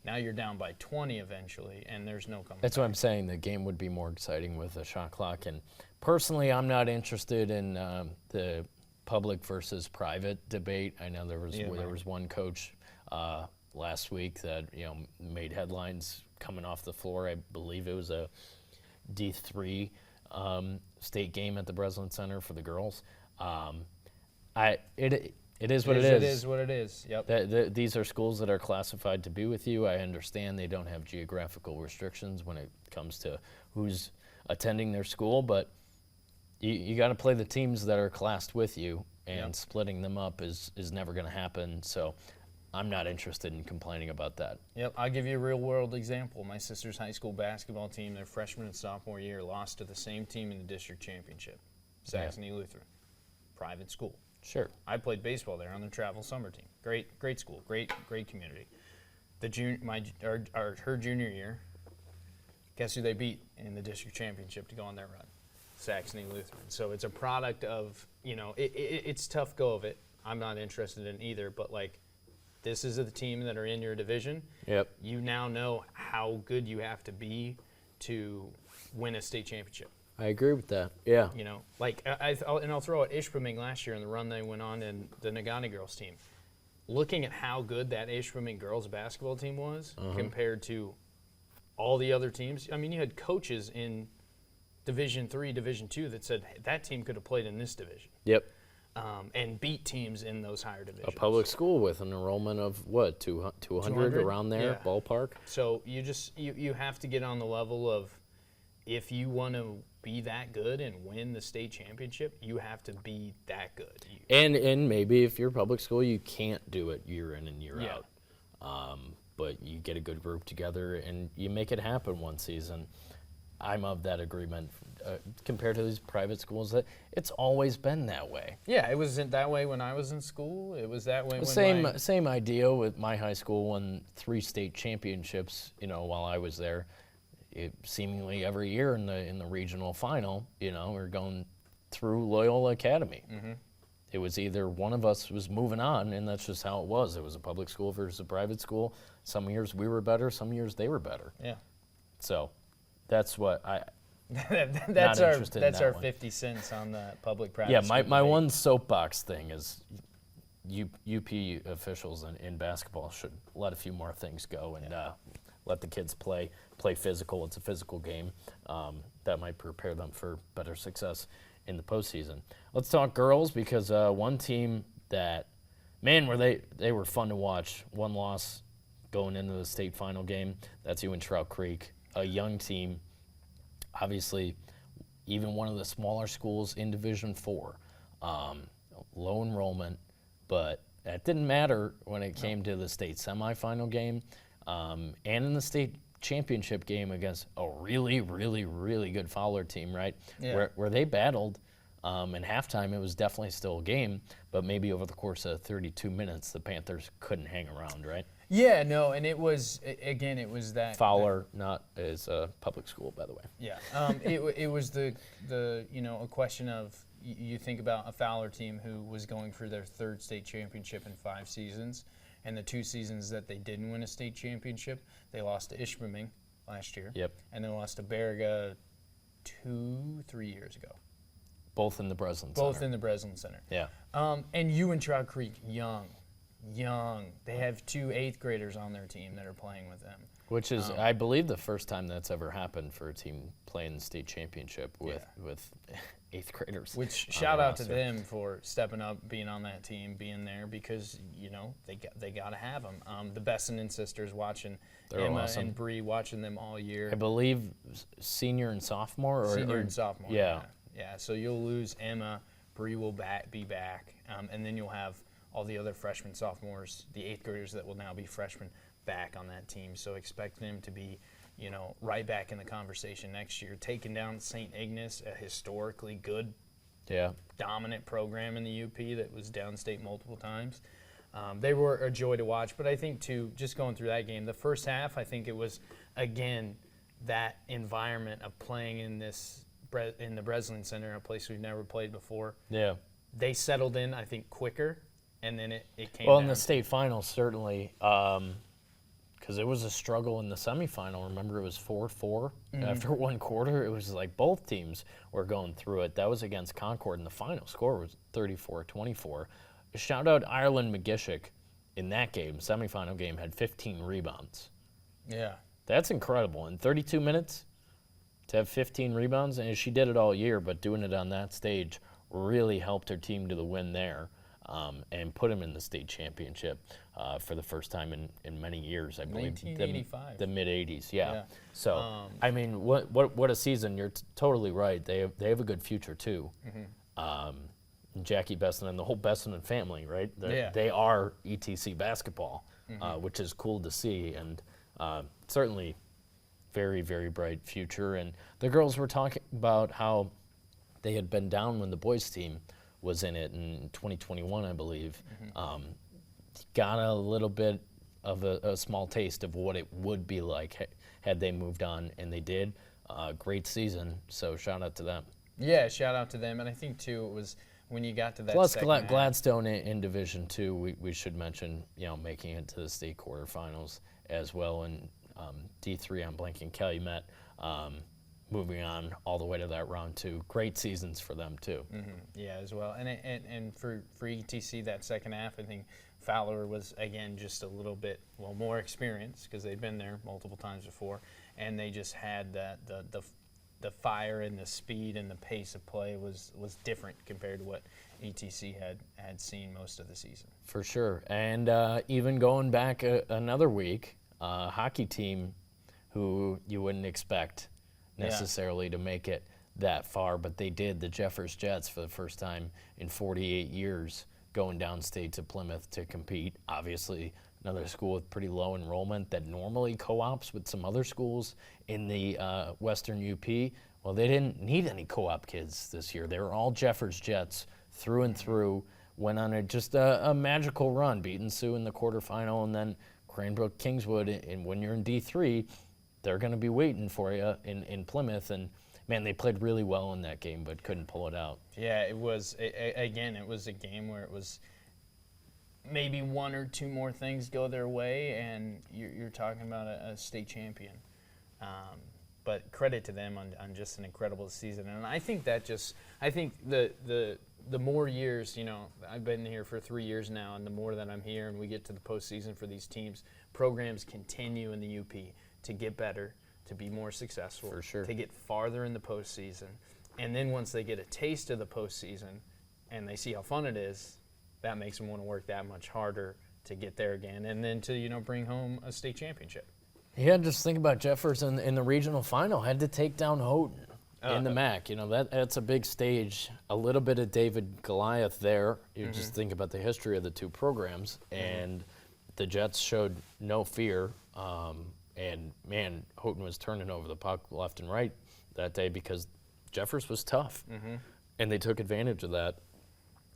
B: Now you're down by 20 eventually, and there's no coming
A: That's
B: back.
A: what I'm saying. The game would be more exciting with a shot clock. And personally, I'm not interested in the public versus private debate. I know there was one coach last week that made headlines coming off the floor. I believe it was a D3 state game at the Breslin Center for the girls. It is what it is.
B: It is what it is. Yep.
A: These are schools that are classified to be with you. I understand they don't have geographical restrictions when it comes to who's attending their school, but you got to play the teams that are classed with you, and splitting them up is never going to happen. So I'm not interested in complaining about that.
B: Yep, I'll give you a real-world example. My sister's high school basketball team, their freshman and sophomore year, lost to the same team in the district championship, Saxony Lutheran, private school.
A: Sure.
B: I played baseball there on the travel summer team. Great school, great community. Her junior year, guess who they beat in the district championship to go on their run? Saxony Lutheran. So it's a product of, it's tough go of it. I'm not interested in either, but this is the team that are in your division.
A: Yep.
B: You now know how good you have to be to win a state championship.
A: I agree with that. Yeah.
B: I'll throw out Ishpeming last year in the run they went on in the Nagani girls team. Looking at how good that Ishpeming girls basketball team was compared to all the other teams. I mean, you had coaches in Division III, Division II that said hey, that team could have played in this division.
A: Yep.
B: And beat teams in those higher divisions.
A: A public school with an enrollment of what, 200 around there, ballpark.
B: So you have to get on the level of, if you want to be that good and win the state championship, you have to be that good.
A: And maybe if you're public school, you can't do it year in and year out. But you get a good group together and you make it happen one season. I'm of that agreement. Compared to these private schools, that it's always been that way.
B: Yeah, it wasn't that way when I was in school. It was that way
A: Same idea with my high school won 3 state championships, while I was there. Seemingly every year in the regional final, we're going through Loyola Academy. It was either one of us was moving on, and that's just how it was. It was a public school versus a private school. Some years we were better, some years they were better.
B: Yeah.
A: So that's what I...
B: that's our 50 cents on the public-private.
A: Yeah, my one soapbox thing is UP officials in basketball should let a few more things go and let the kids play physical. It's a physical game. That might prepare them for better success in the postseason. Let's talk girls, because one team that, they were fun to watch. One loss going into the state final game. That's you in Trout Creek, a young team. Obviously, even one of the smaller schools in Division IV, low enrollment, but that didn't matter when it came to the state semifinal game, and in the state championship game against a really, really, really good Fowler team, right?
B: Yeah.
A: Where they battled. In halftime, it was definitely still a game, but maybe over the course of 32 minutes, the Panthers couldn't hang around, right?
B: Yeah, no, and it was that
A: Fowler, not as a public school, by the way.
B: Yeah, it was the a question of you think about a Fowler team who was going for their 3rd state championship in 5 seasons, And the 2 seasons that they didn't win a state championship, they lost to Ishpeming last year.
A: Yep.
B: And they lost to Baraga 2-3 years ago.
A: Both in the Breslin
B: Both
A: Center.
B: in the Breslin Center.
A: Yeah.
B: And you and Trout Creek, young. They have 2 8th graders on their team that are playing with them.
A: Which is, I believe, the first time that's ever happened for a team playing the state championship with 8th graders.
B: Which
A: on
B: shout
A: the
B: out to
A: roster.
B: them for stepping up, being on that team, being there, because they got to have them. The Bessinen sisters watching
A: They're
B: Emma
A: awesome.
B: and Bree watching them all year.
A: I believe senior and sophomore, or
B: Senior and sophomore.
A: Yeah.
B: Yeah. So you'll lose Emma, Bree will be back, and then you'll have all the other freshmen, sophomores, the 8th graders that will now be freshmen back on that team. So expect them to be, right back in the conversation next year, taking down St. Ignace, a historically good,
A: Yeah.
B: dominant program in the UP that was downstate multiple times. They were a joy to watch, but I think too, just going through that game, the first half, I think it was again that environment of playing in the Breslin Center, a place we've never played before.
A: Yeah.
B: They settled in, I think, quicker, and then it came.
A: Well, in
B: down
A: the
B: to-
A: state finals, certainly, because it was a struggle in the semifinal. Remember, it was 4-4 after one quarter. It was like both teams were going through it. That was against Concord, and the final score was 34-24. Shout out Ireland McGishik in that game, semifinal game, had 15 rebounds.
B: Yeah.
A: That's incredible. In 32 minutes, to have 15 rebounds, and she did it all year, but doing it on that stage really helped her team to the win there. And put him in the state championship for the first time in many years, I believe.
B: 1985.
A: The mid-'80s, yeah.
B: Yeah.
A: So, I mean, what a season. You're totally right. They have a good future, too. Jackie Besson and the whole Besson family, right?
B: Yeah.
A: They are ETC basketball, which is cool to see, and certainly very, very bright future. And the girls were talking about how they had been down when the boys' team was in it in 2021, I believe. Got a little bit of a small taste of what it would be like had they moved on, and they did. Great season, so shout out to them.
B: Yeah, shout out to them, and I think too it was when you got to that.
A: Plus,
B: second half-
A: Gladstone in Division II, we should mention, making it to the state quarterfinals as well. And D3, I'm blanking, Calumet, moving on all the way to that round 2. Great seasons for them too.
B: Yeah, as well. And for ETC that second half, I think Fowler was again just a little bit more experienced because they'd been there multiple times before, and they just had the fire and the speed and the pace of play was different compared to what ETC had seen most of the season.
A: For sure. And even going back another week, hockey team who you wouldn't expect necessarily to make it that far, but they did. The Jeffers Jets, for the first time in 48 years, going downstate to Plymouth to compete. Obviously, another school with pretty low enrollment that normally co-ops with some other schools in the Western UP. Well, they didn't need any co-op kids this year. They were all Jeffers Jets through and through. Went on a magical run, beating Sioux in the quarterfinal, and then Cranbrook Kingswood. And when you're in D3, they're going to be waiting for you in Plymouth. And man, they played really well in that game, but couldn't pull it out.
B: Yeah, it was again. It was a game where it was maybe 1 or 2 more things go their way, and you're talking about a state champion. But credit to them on just an incredible season, and I think the more years, I've been here for 3 years now, and the more that I'm here and we get to the postseason for these teams, programs continue in the UP to get better, to be more successful,
A: For sure.
B: to get farther in the postseason. And then once they get a taste of the postseason and they see how fun it is, that makes them want to work that much harder to get there again, and then to bring home a state championship.
A: Yeah, just think about Jeffers in the regional final. Had to take down Houghton in the MAC. That's a big stage. A little bit of David Goliath there. You just think about the history of the 2 programs, and the Jets showed no fear. And man, Houghton was turning over the puck left and right that day because Jeffers was tough, and they took advantage of that.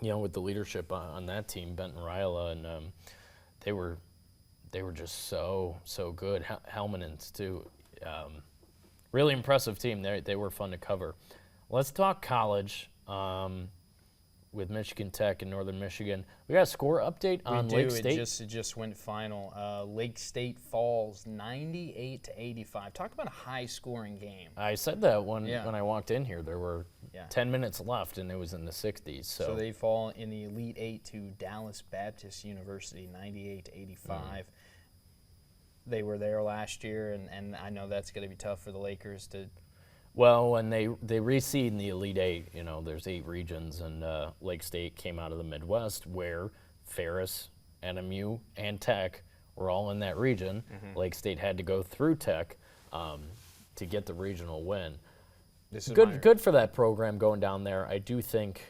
A: With the leadership on that team, Benton Ryla, and they were just so good. Helmanins too, really impressive team. They were fun to cover. Let's talk college. with Michigan Tech and Northern Michigan. We got a score update on Lake State.
B: It just went final. Lake State falls 98-85. Talk about a high-scoring game.
A: I said that when I walked in here. There were
B: Yeah.
A: 10 minutes left, and it was in the 60s.
B: So they fall in the Elite Eight to Dallas Baptist University, 98-85. They were there last year, and I know that's going to be tough for the Lakers to.
A: Well, when they reseed in the Elite Eight, there's 8 regions, and Lake State came out of the Midwest, where Ferris, NMU, and Tech were all in that region. Lake State had to go through Tech to get the regional win.
B: This is
A: Good for that program going down there. I do think,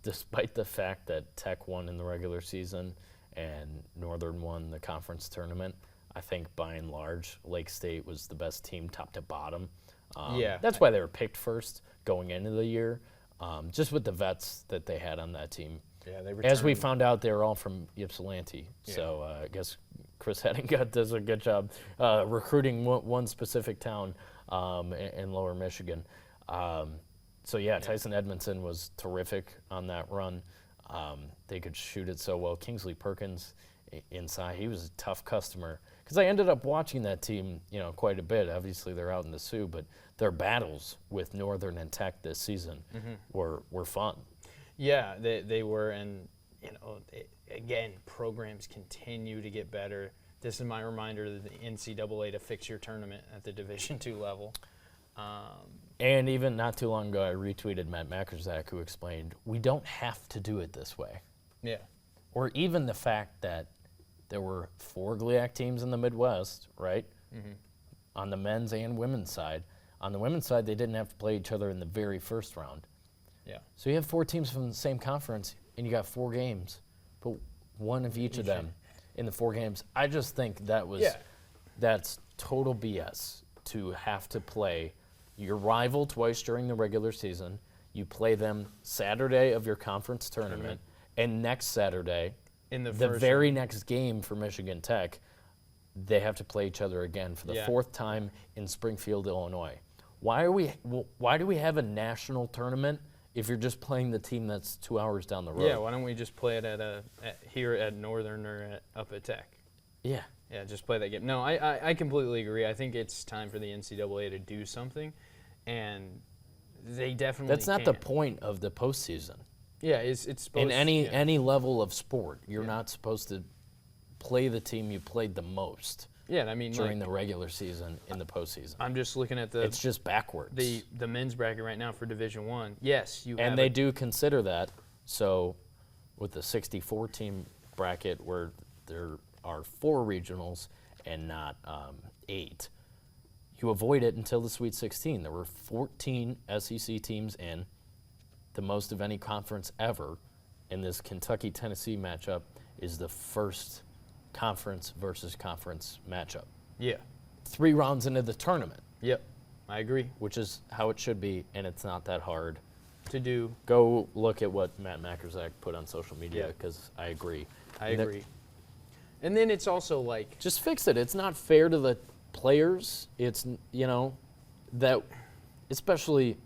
A: despite the fact that Tech won in the regular season and Northern won the conference tournament, I think by and large Lake State was the best team top to bottom. That's why they were picked first going into the year, just with the vets that they had on that team.
B: Yeah, they
A: As we found out, they were all from Ypsilanti, so I guess Chris Hedingut does a good job recruiting one specific town in Lower Michigan. Tyson Edmondson was terrific on that run. They could shoot it so well. Kingsley Perkins inside, he was a tough customer. Because I ended up watching that team, quite a bit. Obviously, they're out in the Sioux, but their battles with Northern and Tech this season were fun.
B: Yeah, they were, and again, programs continue to get better. This is my reminder of the NCAA to fix your tournament at the Division II level.
A: And even not too long ago, I retweeted Matt Mackerzak, who explained, we don't have to do it this way.
B: Yeah.
A: Or even the fact that there were 4 GLIAC teams in the Midwest, right? On the men's and women's side. On the women's side, they didn't have to play each other in the very first round.
B: Yeah.
A: So you have 4 teams from the same conference, and you got 4 games, but one of each of them in the 4 games. I just think that's total BS to have to play your rival twice during the regular season. You play them Saturday of your conference tournament, and next Saturday,
B: In the
A: very next game for Michigan Tech, they have to play each other again for the 4th time in Springfield, Illinois. Why do we have a national tournament if you're just playing the team that's 2 hours down the road?
B: Yeah, why don't we just play it here at Northern or up at Tech?
A: Yeah.
B: Yeah, just play that game. No, I completely agree. I think it's time for the NCAA to do something, and they definitely
A: That's not the point of the postseason.
B: Yeah, it's supposed
A: In any level of sport, you're not supposed to play the team you played the most during the regular season in the postseason.
B: I'm just looking at
A: it's just backwards.
B: The men's bracket right now for Division I. Yes, you have
A: and they do consider that. So with the 64-team bracket where there are 4 regionals and not 8, you avoid it until the Sweet 16. There were 14 SEC teams in, the most of any conference ever, and this Kentucky-Tennessee matchup is the first conference versus conference matchup.
B: Yeah.
A: 3 rounds into the tournament.
B: Yep, I agree.
A: Which is how it should be, and it's not that hard
B: to do.
A: Go look at what Matt Mackerzak put on social media, because I agree.
B: I agree. And then it's also like,
A: just fix it. It's not fair to the players. It's, that especially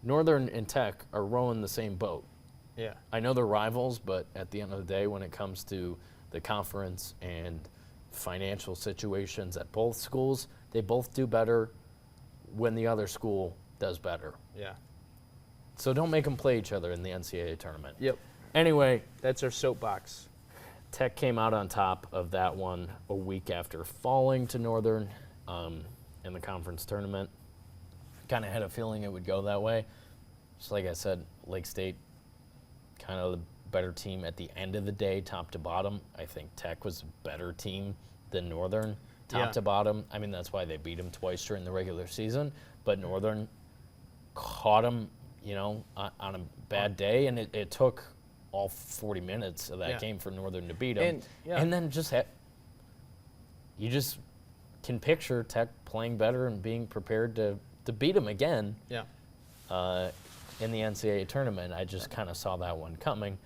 A: Northern and Tech are rowing the same boat.
B: Yeah.
A: I know they're rivals, but at the end of the day, when it comes to the conference and financial situations at both schools, they both do better when the other school does better.
B: Yeah.
A: So don't make them play each other in the NCAA tournament.
B: Yep.
A: Anyway.
B: That's our soapbox.
A: Tech came out on top of that one a week after falling to Northern in the conference tournament. Kind of had a feeling it would go that way. Just like I said, Lake State, kind of the better team at the end of the day, top to bottom. I think Tech was a better team than Northern, top to bottom. I mean, that's why they beat them twice during the regular season. But Northern caught them, on a bad day, and it took all 40 minutes of that game for Northern to beat them. And then you just can picture Tech playing better and being prepared to beat them again in the NCAA tournament. I just kind of saw that one coming.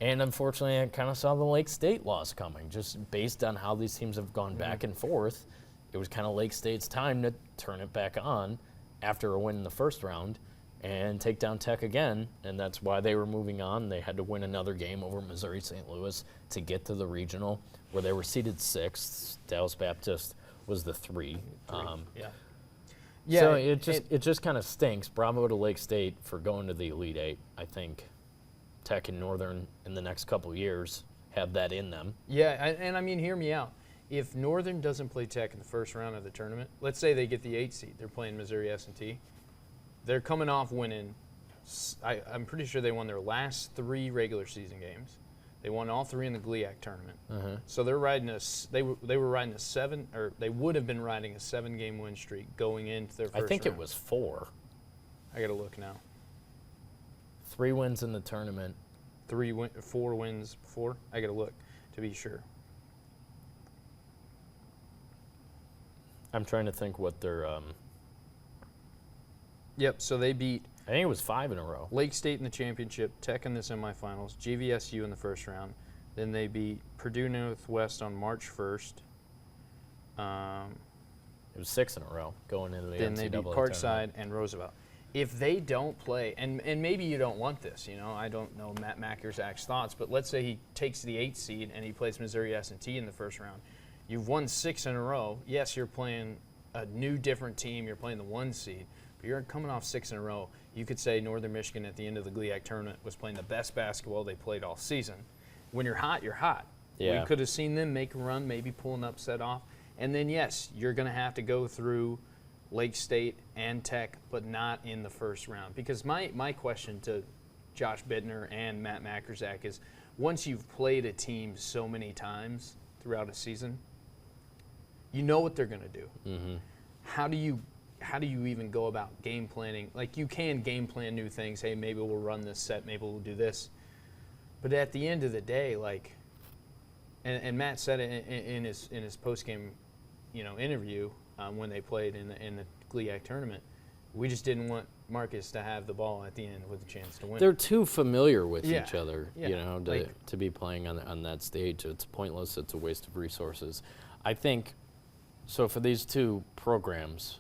A: And unfortunately, I kind of saw the Lake State loss coming, just based on how these teams have gone back and forth. It was kind of Lake State's time to turn it back on after a win in the first round and take down Tech again, and that's why they were moving on. They had to win another game over Missouri St. Louis to get to the regional, where they were seeded 6th. Dallas Baptist was the 3.
B: Yeah.
A: So it just kind of stinks. Bravo to Lake State for going to the Elite Eight. I think Tech and Northern in the next couple of years have that in them.
B: Yeah, and I mean, hear me out. If Northern doesn't play Tech in the first round of the tournament, let's say they get the 8 seed, they're playing Missouri S&T. They're coming off winning. I'm pretty sure they won their last 3 regular season games. They won all 3 in the GLIAC tournament. So they're riding they were riding a 7, or they would have been riding a 7-game win streak going into their first
A: I think
B: round.
A: it was 4.
B: I got to look now.
A: 3 wins in the tournament.
B: 4 wins before. I got to look to be sure.
A: I'm trying to think what their.
B: Yep. So they beat
A: I think it was 5 in a row.
B: Lake State in the championship, Tech in the semifinals, GVSU in the first round. Then they beat Purdue Northwest on March 1st.
A: It was 6 in a row going into the
B: Then
A: NCAA
B: they beat
A: tournament.
B: Parkside and Roosevelt. If they don't play, and maybe you don't want this, I don't know Matt Mackerzak's thoughts, but let's say he takes the 8th seed and he plays Missouri S&T in the first round. You've won 6 in a row. Yes, you're playing a new, different team. You're playing the 1 seed, but you're coming off 6 in a row. You could say Northern Michigan at the end of the GLIAC tournament was playing the best basketball they played all season. When you're hot, you're hot.
A: Yeah.
B: We could have seen them make a run, maybe pull an upset off. And then, yes, you're going to have to go through Lake State and Tech, but not in the first round. Because my question to Josh Bittner and Matt Mackerzak is, once you've played a team so many times throughout a season, you know what they're going to do.
A: Mm-hmm.
B: How do you even go about game planning? Like, you can game plan new things. Hey, maybe we'll run this set. Maybe we'll do this. But at the end of the day, like, and Matt said it in his post game, interview when they played in the GLIAC tournament, we just didn't want Marcus to have the ball at the end with a chance to win.
A: They're too familiar with
B: Yeah.
A: each other,
B: Yeah.
A: to be playing on that stage. It's pointless. It's a waste of resources. I think, so for these 2 programs,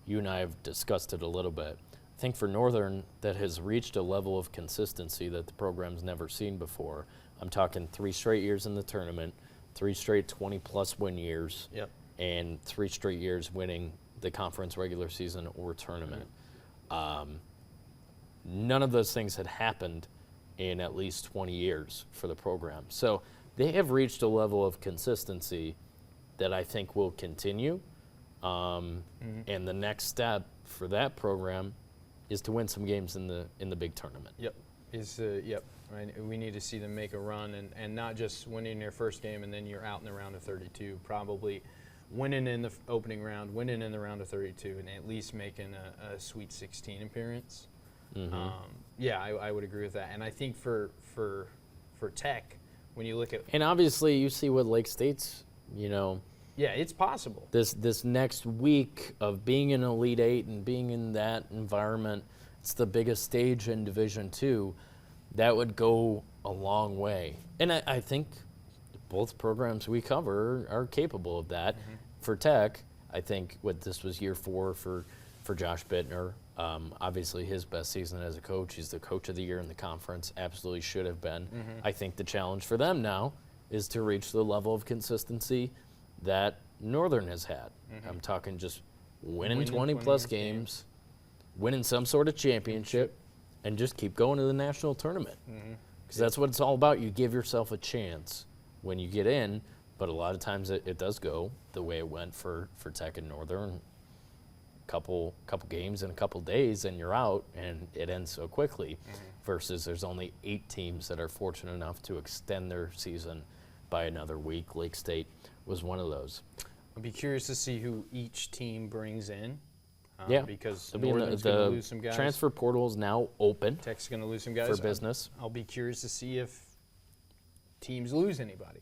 A: you and I have discussed it a little bit. I think for Northern, that has reached a level of consistency that the program's never seen before. I'm talking 3 straight years in the tournament, 3 straight 20-plus win years,
B: Yep.
A: and 3 straight years winning the conference regular season or tournament. None of those things had happened in at least 20 years for the program. So they have reached a level of consistency that I think will continue. And the next step for that program is to win some games in the big tournament.
B: Yep. Right. We need to see them make a run and not just winning their first game and then you're out in the round of 32. Probably winning in the opening round, winning in the round of 32, and at least making a Sweet 16 appearance. I would agree with that. And I think for Tech, when you look at
A: And obviously, you see what Lake State's,
B: yeah, it's possible.
A: this next week of being in Elite Eight and being in that environment. It's the biggest stage in Division II. That would go a long way. And I think both programs we cover are capable of that. For Tech, I think this was year 4 for Josh Bittner. Obviously, his best season as a coach. He's the coach of the year in the conference. Absolutely should have been. I think the challenge for them now is to reach the level of consistency that Northern has had. I'm talking just winning 20-plus games, winning some sort of championship, and just keep going to the national tournament. Because that's what it's all about. You give yourself a chance when you get in, but a lot of times it does go the way it went for Tech and Northern. Couple games in a couple days, and you're out, and it ends so quickly. Versus there's only 8 teams that are fortunate enough to extend their season by another week. Lake State was one of those.
B: I'd be curious to see who each team brings in. Because
A: I mean,
B: Northern's going to lose some guys.
A: Transfer portal is now open
B: Tech's going to lose some guys.
A: for business.
B: I'll be curious to see if teams lose anybody.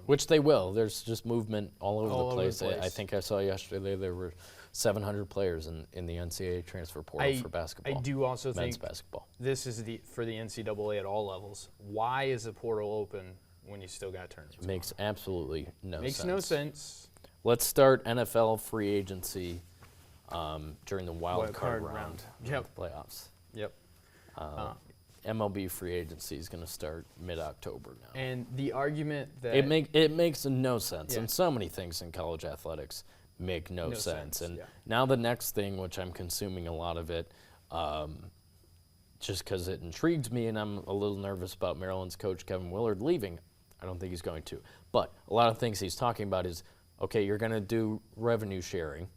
A: Which they will. There's just movement all over
B: All
A: the
B: over
A: place.
B: the place.
A: I think I saw yesterday there were 700 players in the NCAA transfer portal for basketball.
B: I do also
A: men's
B: think
A: basketball.
B: this is for the NCAA at all levels. Why is the portal open when you still got tournaments?
A: Makes absolutely no sense.
B: Makes no sense.
A: Let's start NFL free agency during the wild card round
B: Yep.
A: of the playoffs.
B: Yep.
A: MLB free agency is going to start mid-October now.
B: And the argument that
A: It makes no sense,
B: Yeah.
A: and so many things in college athletics make no sense. And
B: yeah.
A: now the next thing, which I'm consuming a lot of it, just because it intrigues me, and I'm a little nervous about Maryland's coach Kevin Willard leaving. I don't think he's going to, but a lot of things he's talking about is, okay, you're going to do revenue sharing.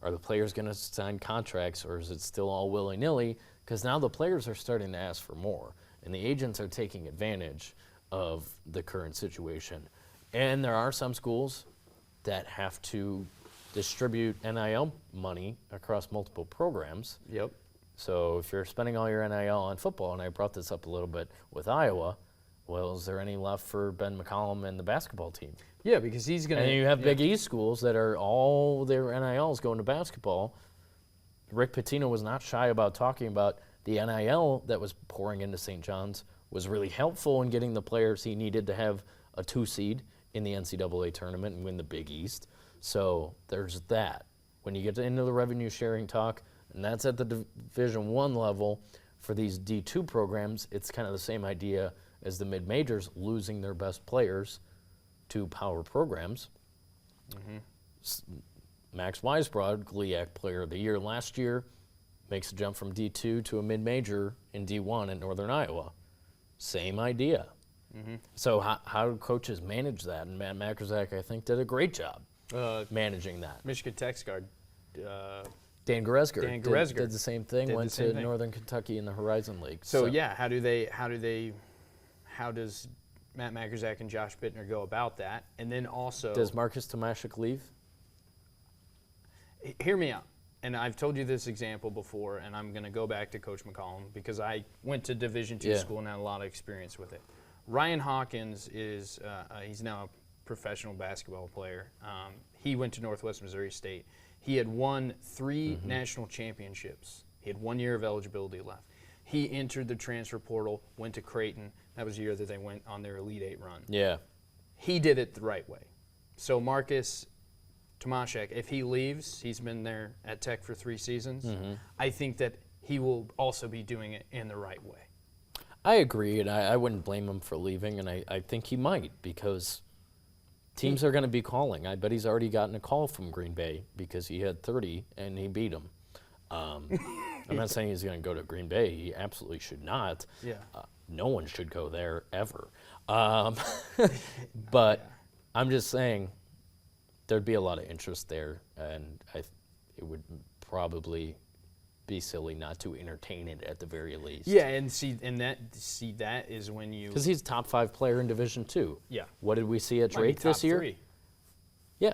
A: Are the players going to sign contracts, or is it still all willy-nilly? Because now the players are starting to ask for more, and the agents are taking advantage of the current situation. And there are some schools that have to distribute NIL money across multiple programs.
B: Yep.
A: So if you're spending all your NIL on football, and I brought this up a little bit with Iowa, well, is there any left for Ben McCollum and the basketball team?
B: Yeah, because he's going to.
A: And then you have Big East schools that are all their NILs going to basketball. Rick Pitino was not shy about talking about the NIL that was pouring into St. John's was really helpful in getting the players he needed to have a 2 seed in the NCAA tournament and win the Big East. So there's that. When you get into the revenue sharing talk, and that's at the Division I level, for these D2 programs, it's kind of the same idea as the mid-majors losing their best players to power programs. Max Weisbrod, GLIAC Player of the Year last year, makes a jump from D2 to a mid-major in D1 in Northern Iowa. Same idea. So how do coaches manage that? And Matt Macrzak, I think, did a great job managing that.
B: Michigan Tech's guard.
A: Dan Goresger,
B: Dan Goresger
A: did the same thing,
B: did the
A: went
B: same
A: to
B: thing.
A: Northern Kentucky in the Horizon League.
B: So yeah, how does Matt Macrzak and Josh Bittner go about that? And then also,
A: Does Marcus Tomashik leave?
B: hear me out. And I've told you this example before, and I'm going to go back to Coach McCollum because I went to Division II school and had a lot of experience with it. Ryan Hawkins is he's now a professional basketball player. He went to Northwest Missouri State. He had won 3 national championships. He had 1 year of eligibility left. He entered the transfer portal, went to Creighton. That was the year that they went on their Elite Eight run.
A: Yeah.
B: He did it the right way. So Marcus Tomashek, if he leaves, he's been there at Tech for 3 seasons. I think that he will also be doing it in the right way.
A: I agree, and I wouldn't blame him for leaving, and I think he might because teams are going to be calling. I bet he's already gotten a call from Green Bay because he had 30 and he beat them. I'm not saying he's going to go to Green Bay. He absolutely should not.
B: Yeah.
A: No one should go there ever. But I'm just saying there'd be a lot of interest there, and it would probably be silly not to entertain it at the very least.
B: Yeah, and that is when you.
A: Because he's a top 5 player in Division II.
B: Yeah.
A: What did we see at
B: Might be
A: Drake this
B: top
A: year?
B: 3.
A: Yeah,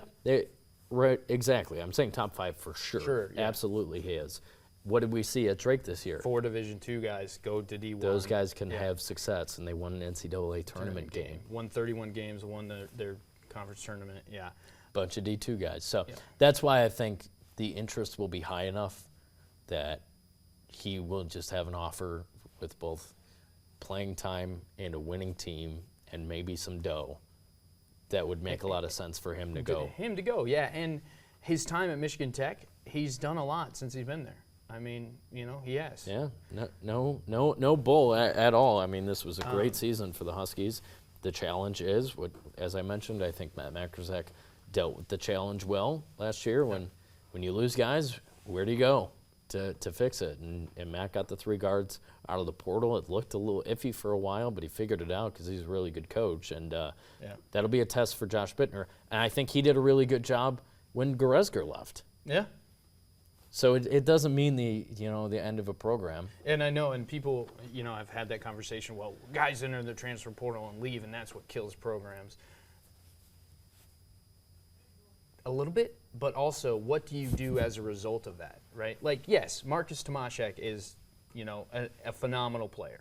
A: right. Exactly. I'm saying top 5 for sure.
B: Sure, yeah.
A: Absolutely, he is. What did we see at Drake this year?
B: 4 Division II guys go to D1.
A: Those guys can have success, and they won an NCAA tournament game.
B: Won 31 games, won their conference tournament. Yeah.
A: Bunch of D2 guys. So that's why I think the interest will be high enough that he will just have an offer with both playing time and a winning team and maybe some dough. That would make a lot of sense for him to go.
B: Yeah. And his time at Michigan Tech, he's done a lot since he's been there. I mean, he has.
A: Yeah, no bull at all. I mean, this was a great season for the Huskies. The challenge is, as I mentioned, I think Matt Macrzak dealt with the challenge well last year. When you lose guys, where do you go to fix it? And Matt got the 3 guards out of the portal. It looked a little iffy for a while, but he figured it out because he's a really good coach. And that'll be a test for Josh Bittner. And I think he did a really good job when Goresger left.
B: Yeah.
A: So it doesn't mean the end of a program.
B: And I know, and people, I've had that conversation. Well, guys enter the transfer portal and leave, and that's what kills programs. A little bit, but also, what do you do as a result of that, right? Like, yes, Marcus Tomashek is, a phenomenal player.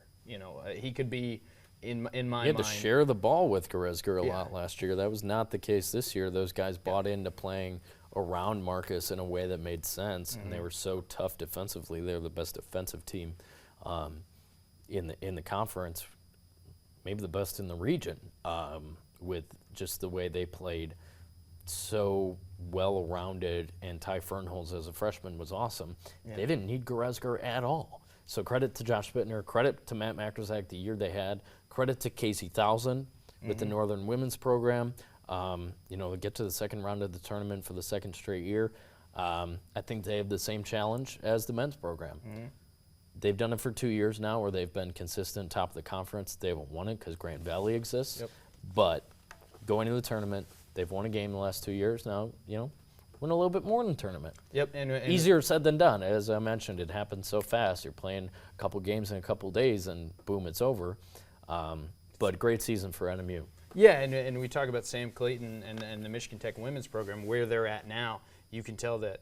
B: He could be in my mind.
A: He had to share the ball with Goresger a lot last year. That was not the case this year. Those guys bought into playing around Marcus in a way that made sense, and they were so tough defensively. They're the best defensive team in the conference, maybe the best in the region, with just the way they played so well-rounded, and Ty Fernholz as a freshman was awesome. They didn't need Goretzka at all. So credit to Josh Bittner, credit to Matt Macrazak the year they had, credit to Casey Thousand with the Northern Women's Program. Get to the second round of the tournament for the second straight year. I think they have the same challenge as the men's program. They've done it for 2 years now where they've been consistent top of the conference. They haven't won it because Grand Valley exists. But going to the tournament, they've won a game the last 2 years now, win a little bit more in the tournament.
B: And
A: Easier said than done. As I mentioned, it happens so fast. You're playing a couple games in a couple days and boom, it's over. But great season for NMU.
B: Yeah, and we talk about Sam Clayton and the Michigan Tech women's program, where they're at now. You can tell that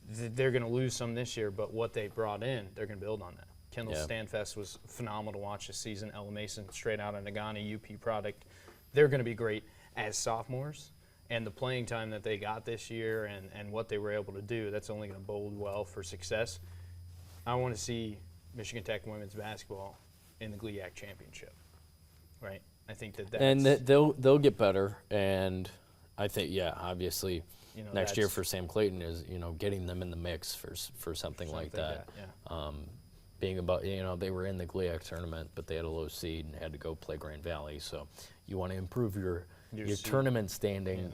B: they're going to lose some this year, but what they brought in, they're going to build on that. Kendall Stanfest was phenomenal to watch this season. Ella Mason, straight out of Nagani, UP product. They're going to be great as sophomores. And the playing time that they got this year and what they were able to do, that's only going to bode well for success. I want to see Michigan Tech women's basketball in the GLIAC championship, right? I think that's...
A: And they'll get better, and I think, obviously, next year for Sam Clayton is, getting them in the mix for something like that. Being about, they were in the GLIAC tournament, but they had a low seed and had to go play Grand Valley. So you want to improve your tournament standing,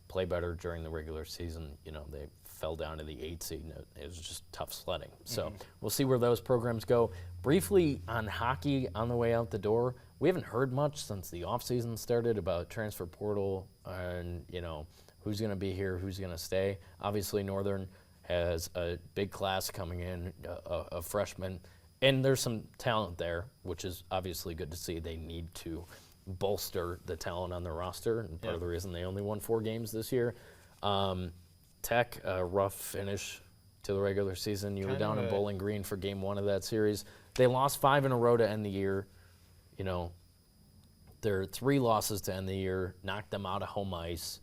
A: play better during the regular season. They fell down to the 8th seed, and it was just tough sledding. So we'll see where those programs go. Briefly on hockey on the way out the door, we haven't heard much since the offseason started about transfer portal and, who's going to be here, who's going to stay. Obviously, Northern has a big class coming in, a freshman, and there's some talent there, which is obviously good to see. They need to bolster the talent on their roster, and part of the reason they only won 4 games this year. Tech, a rough finish to the regular season. You were down in Bowling Green for game 1 of that series. They lost 5 in a row to end the year. Their 3 losses to end the year knocked them out of home ice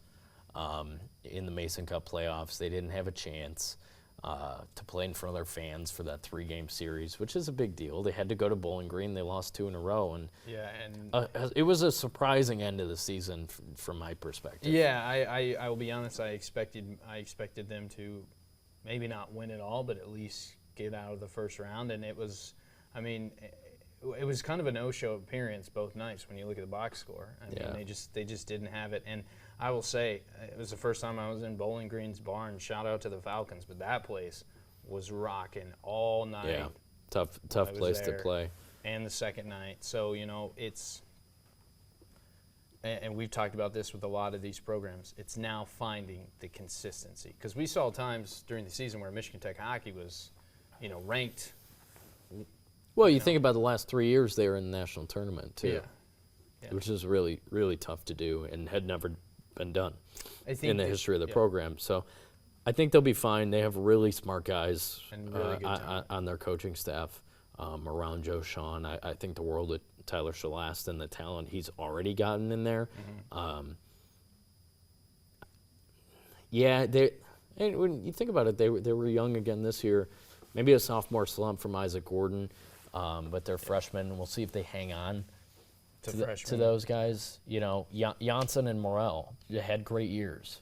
A: in the Mason Cup playoffs. They didn't have a chance to play in front of their fans for that 3-game series, which is a big deal. They had to go to Bowling Green. They lost 2 in a row, and it was a surprising end of the season from my perspective.
B: Yeah, I will be honest. I expected them to maybe not win it all, but at least get out of the first round. And it was, it was kind of a no-show appearance both nights when you look at the box score. They just didn't have it. And I will say, it was the first time I was in Bowling Green's barn. Shout out to the Falcons, but that place was rocking all night.
A: Yeah, tough place to play.
B: And the second night. So, it's, and we've talked about this with a lot of these programs, it's now finding the consistency. Because we saw times during the season where Michigan Tech hockey was, ranked.
A: Well, you think about the last 3 years they were in the national tournament, too, which is really, really tough to do and had never been done in the history of the program. So I think they'll be fine. They have really smart guys
B: and really good
A: on their coaching staff around Joe Shawn. I think the world of Tyler Shalast and the talent he's already gotten in there. And when you think about it, they were young again this year. Maybe a sophomore slump from Isaac Gordon, but they're freshmen. We'll see if they hang on to those guys. Janssen and Morel had great years.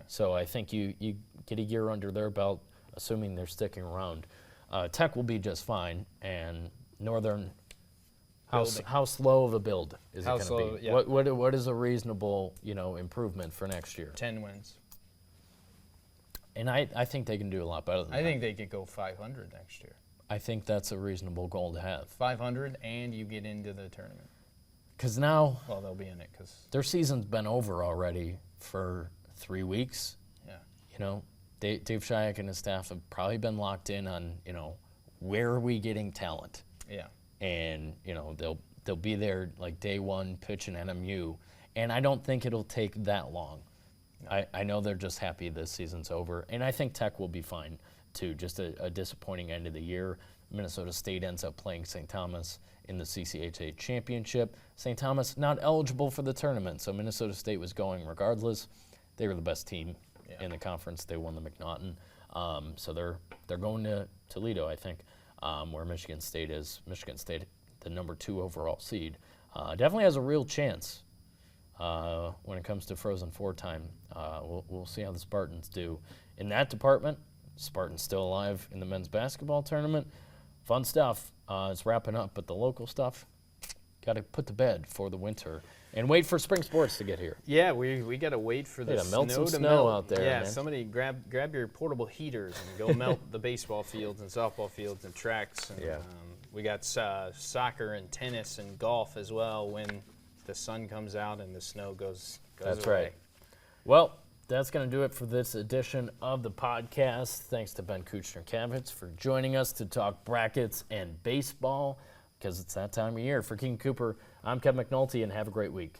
A: So I think you get a year under their belt, assuming they're sticking around. Tech will be just fine, and Northern, how slow of a build is it going to be?
B: Yeah.
A: What is a reasonable improvement for next year?
B: 10 wins.
A: And I think they can do a lot better than that.
B: I think they could go 500 next year.
A: I think that's a reasonable goal to have.
B: 500, and you get into the tournament.
A: Because now,
B: well, they'll be in it because
A: their season's been over already for 3 weeks.
B: Yeah.
A: Dave Shayak and his staff have probably been locked in on, where are we getting talent?
B: Yeah.
A: And, they'll be there like day one, pitching NMU. And I don't think it'll take that long. No. I know they're just happy this season's over. And I think Tech will be fine, too. Just a disappointing end of the year. Minnesota State ends up playing St. Thomas in the CCHA championship. St. Thomas not eligible for the tournament, so Minnesota State was going regardless. They were the best team in the conference. They won the McNulty. So they're going to Toledo, I think, where Michigan State is. Michigan State, the number 2 overall seed, definitely has a real chance when it comes to Frozen Four time. We'll see how the Spartans do in that department. Spartans still alive in the men's basketball tournament. Fun stuff. It's wrapping up, but the local stuff got to put to bed for the winter and wait for spring sports to get here.
B: Yeah, we got to wait for the
A: Gotta melt
B: snow
A: some
B: to
A: snow
B: melt
A: out there,
B: Yeah,
A: man.
B: somebody grab your portable heaters and go melt the baseball fields and softball fields and tracks. And,
A: Yeah.
B: we got soccer and tennis and golf as well when the sun comes out and the snow goes
A: That's
B: away.
A: right. Well, that's going to do it for this edition of the podcast. Thanks to Ben Kouchnerkavich for joining us to talk brackets and baseball, because it's that time of year. For Keegan Cooper, I'm Kevin McNulty, and have a great week.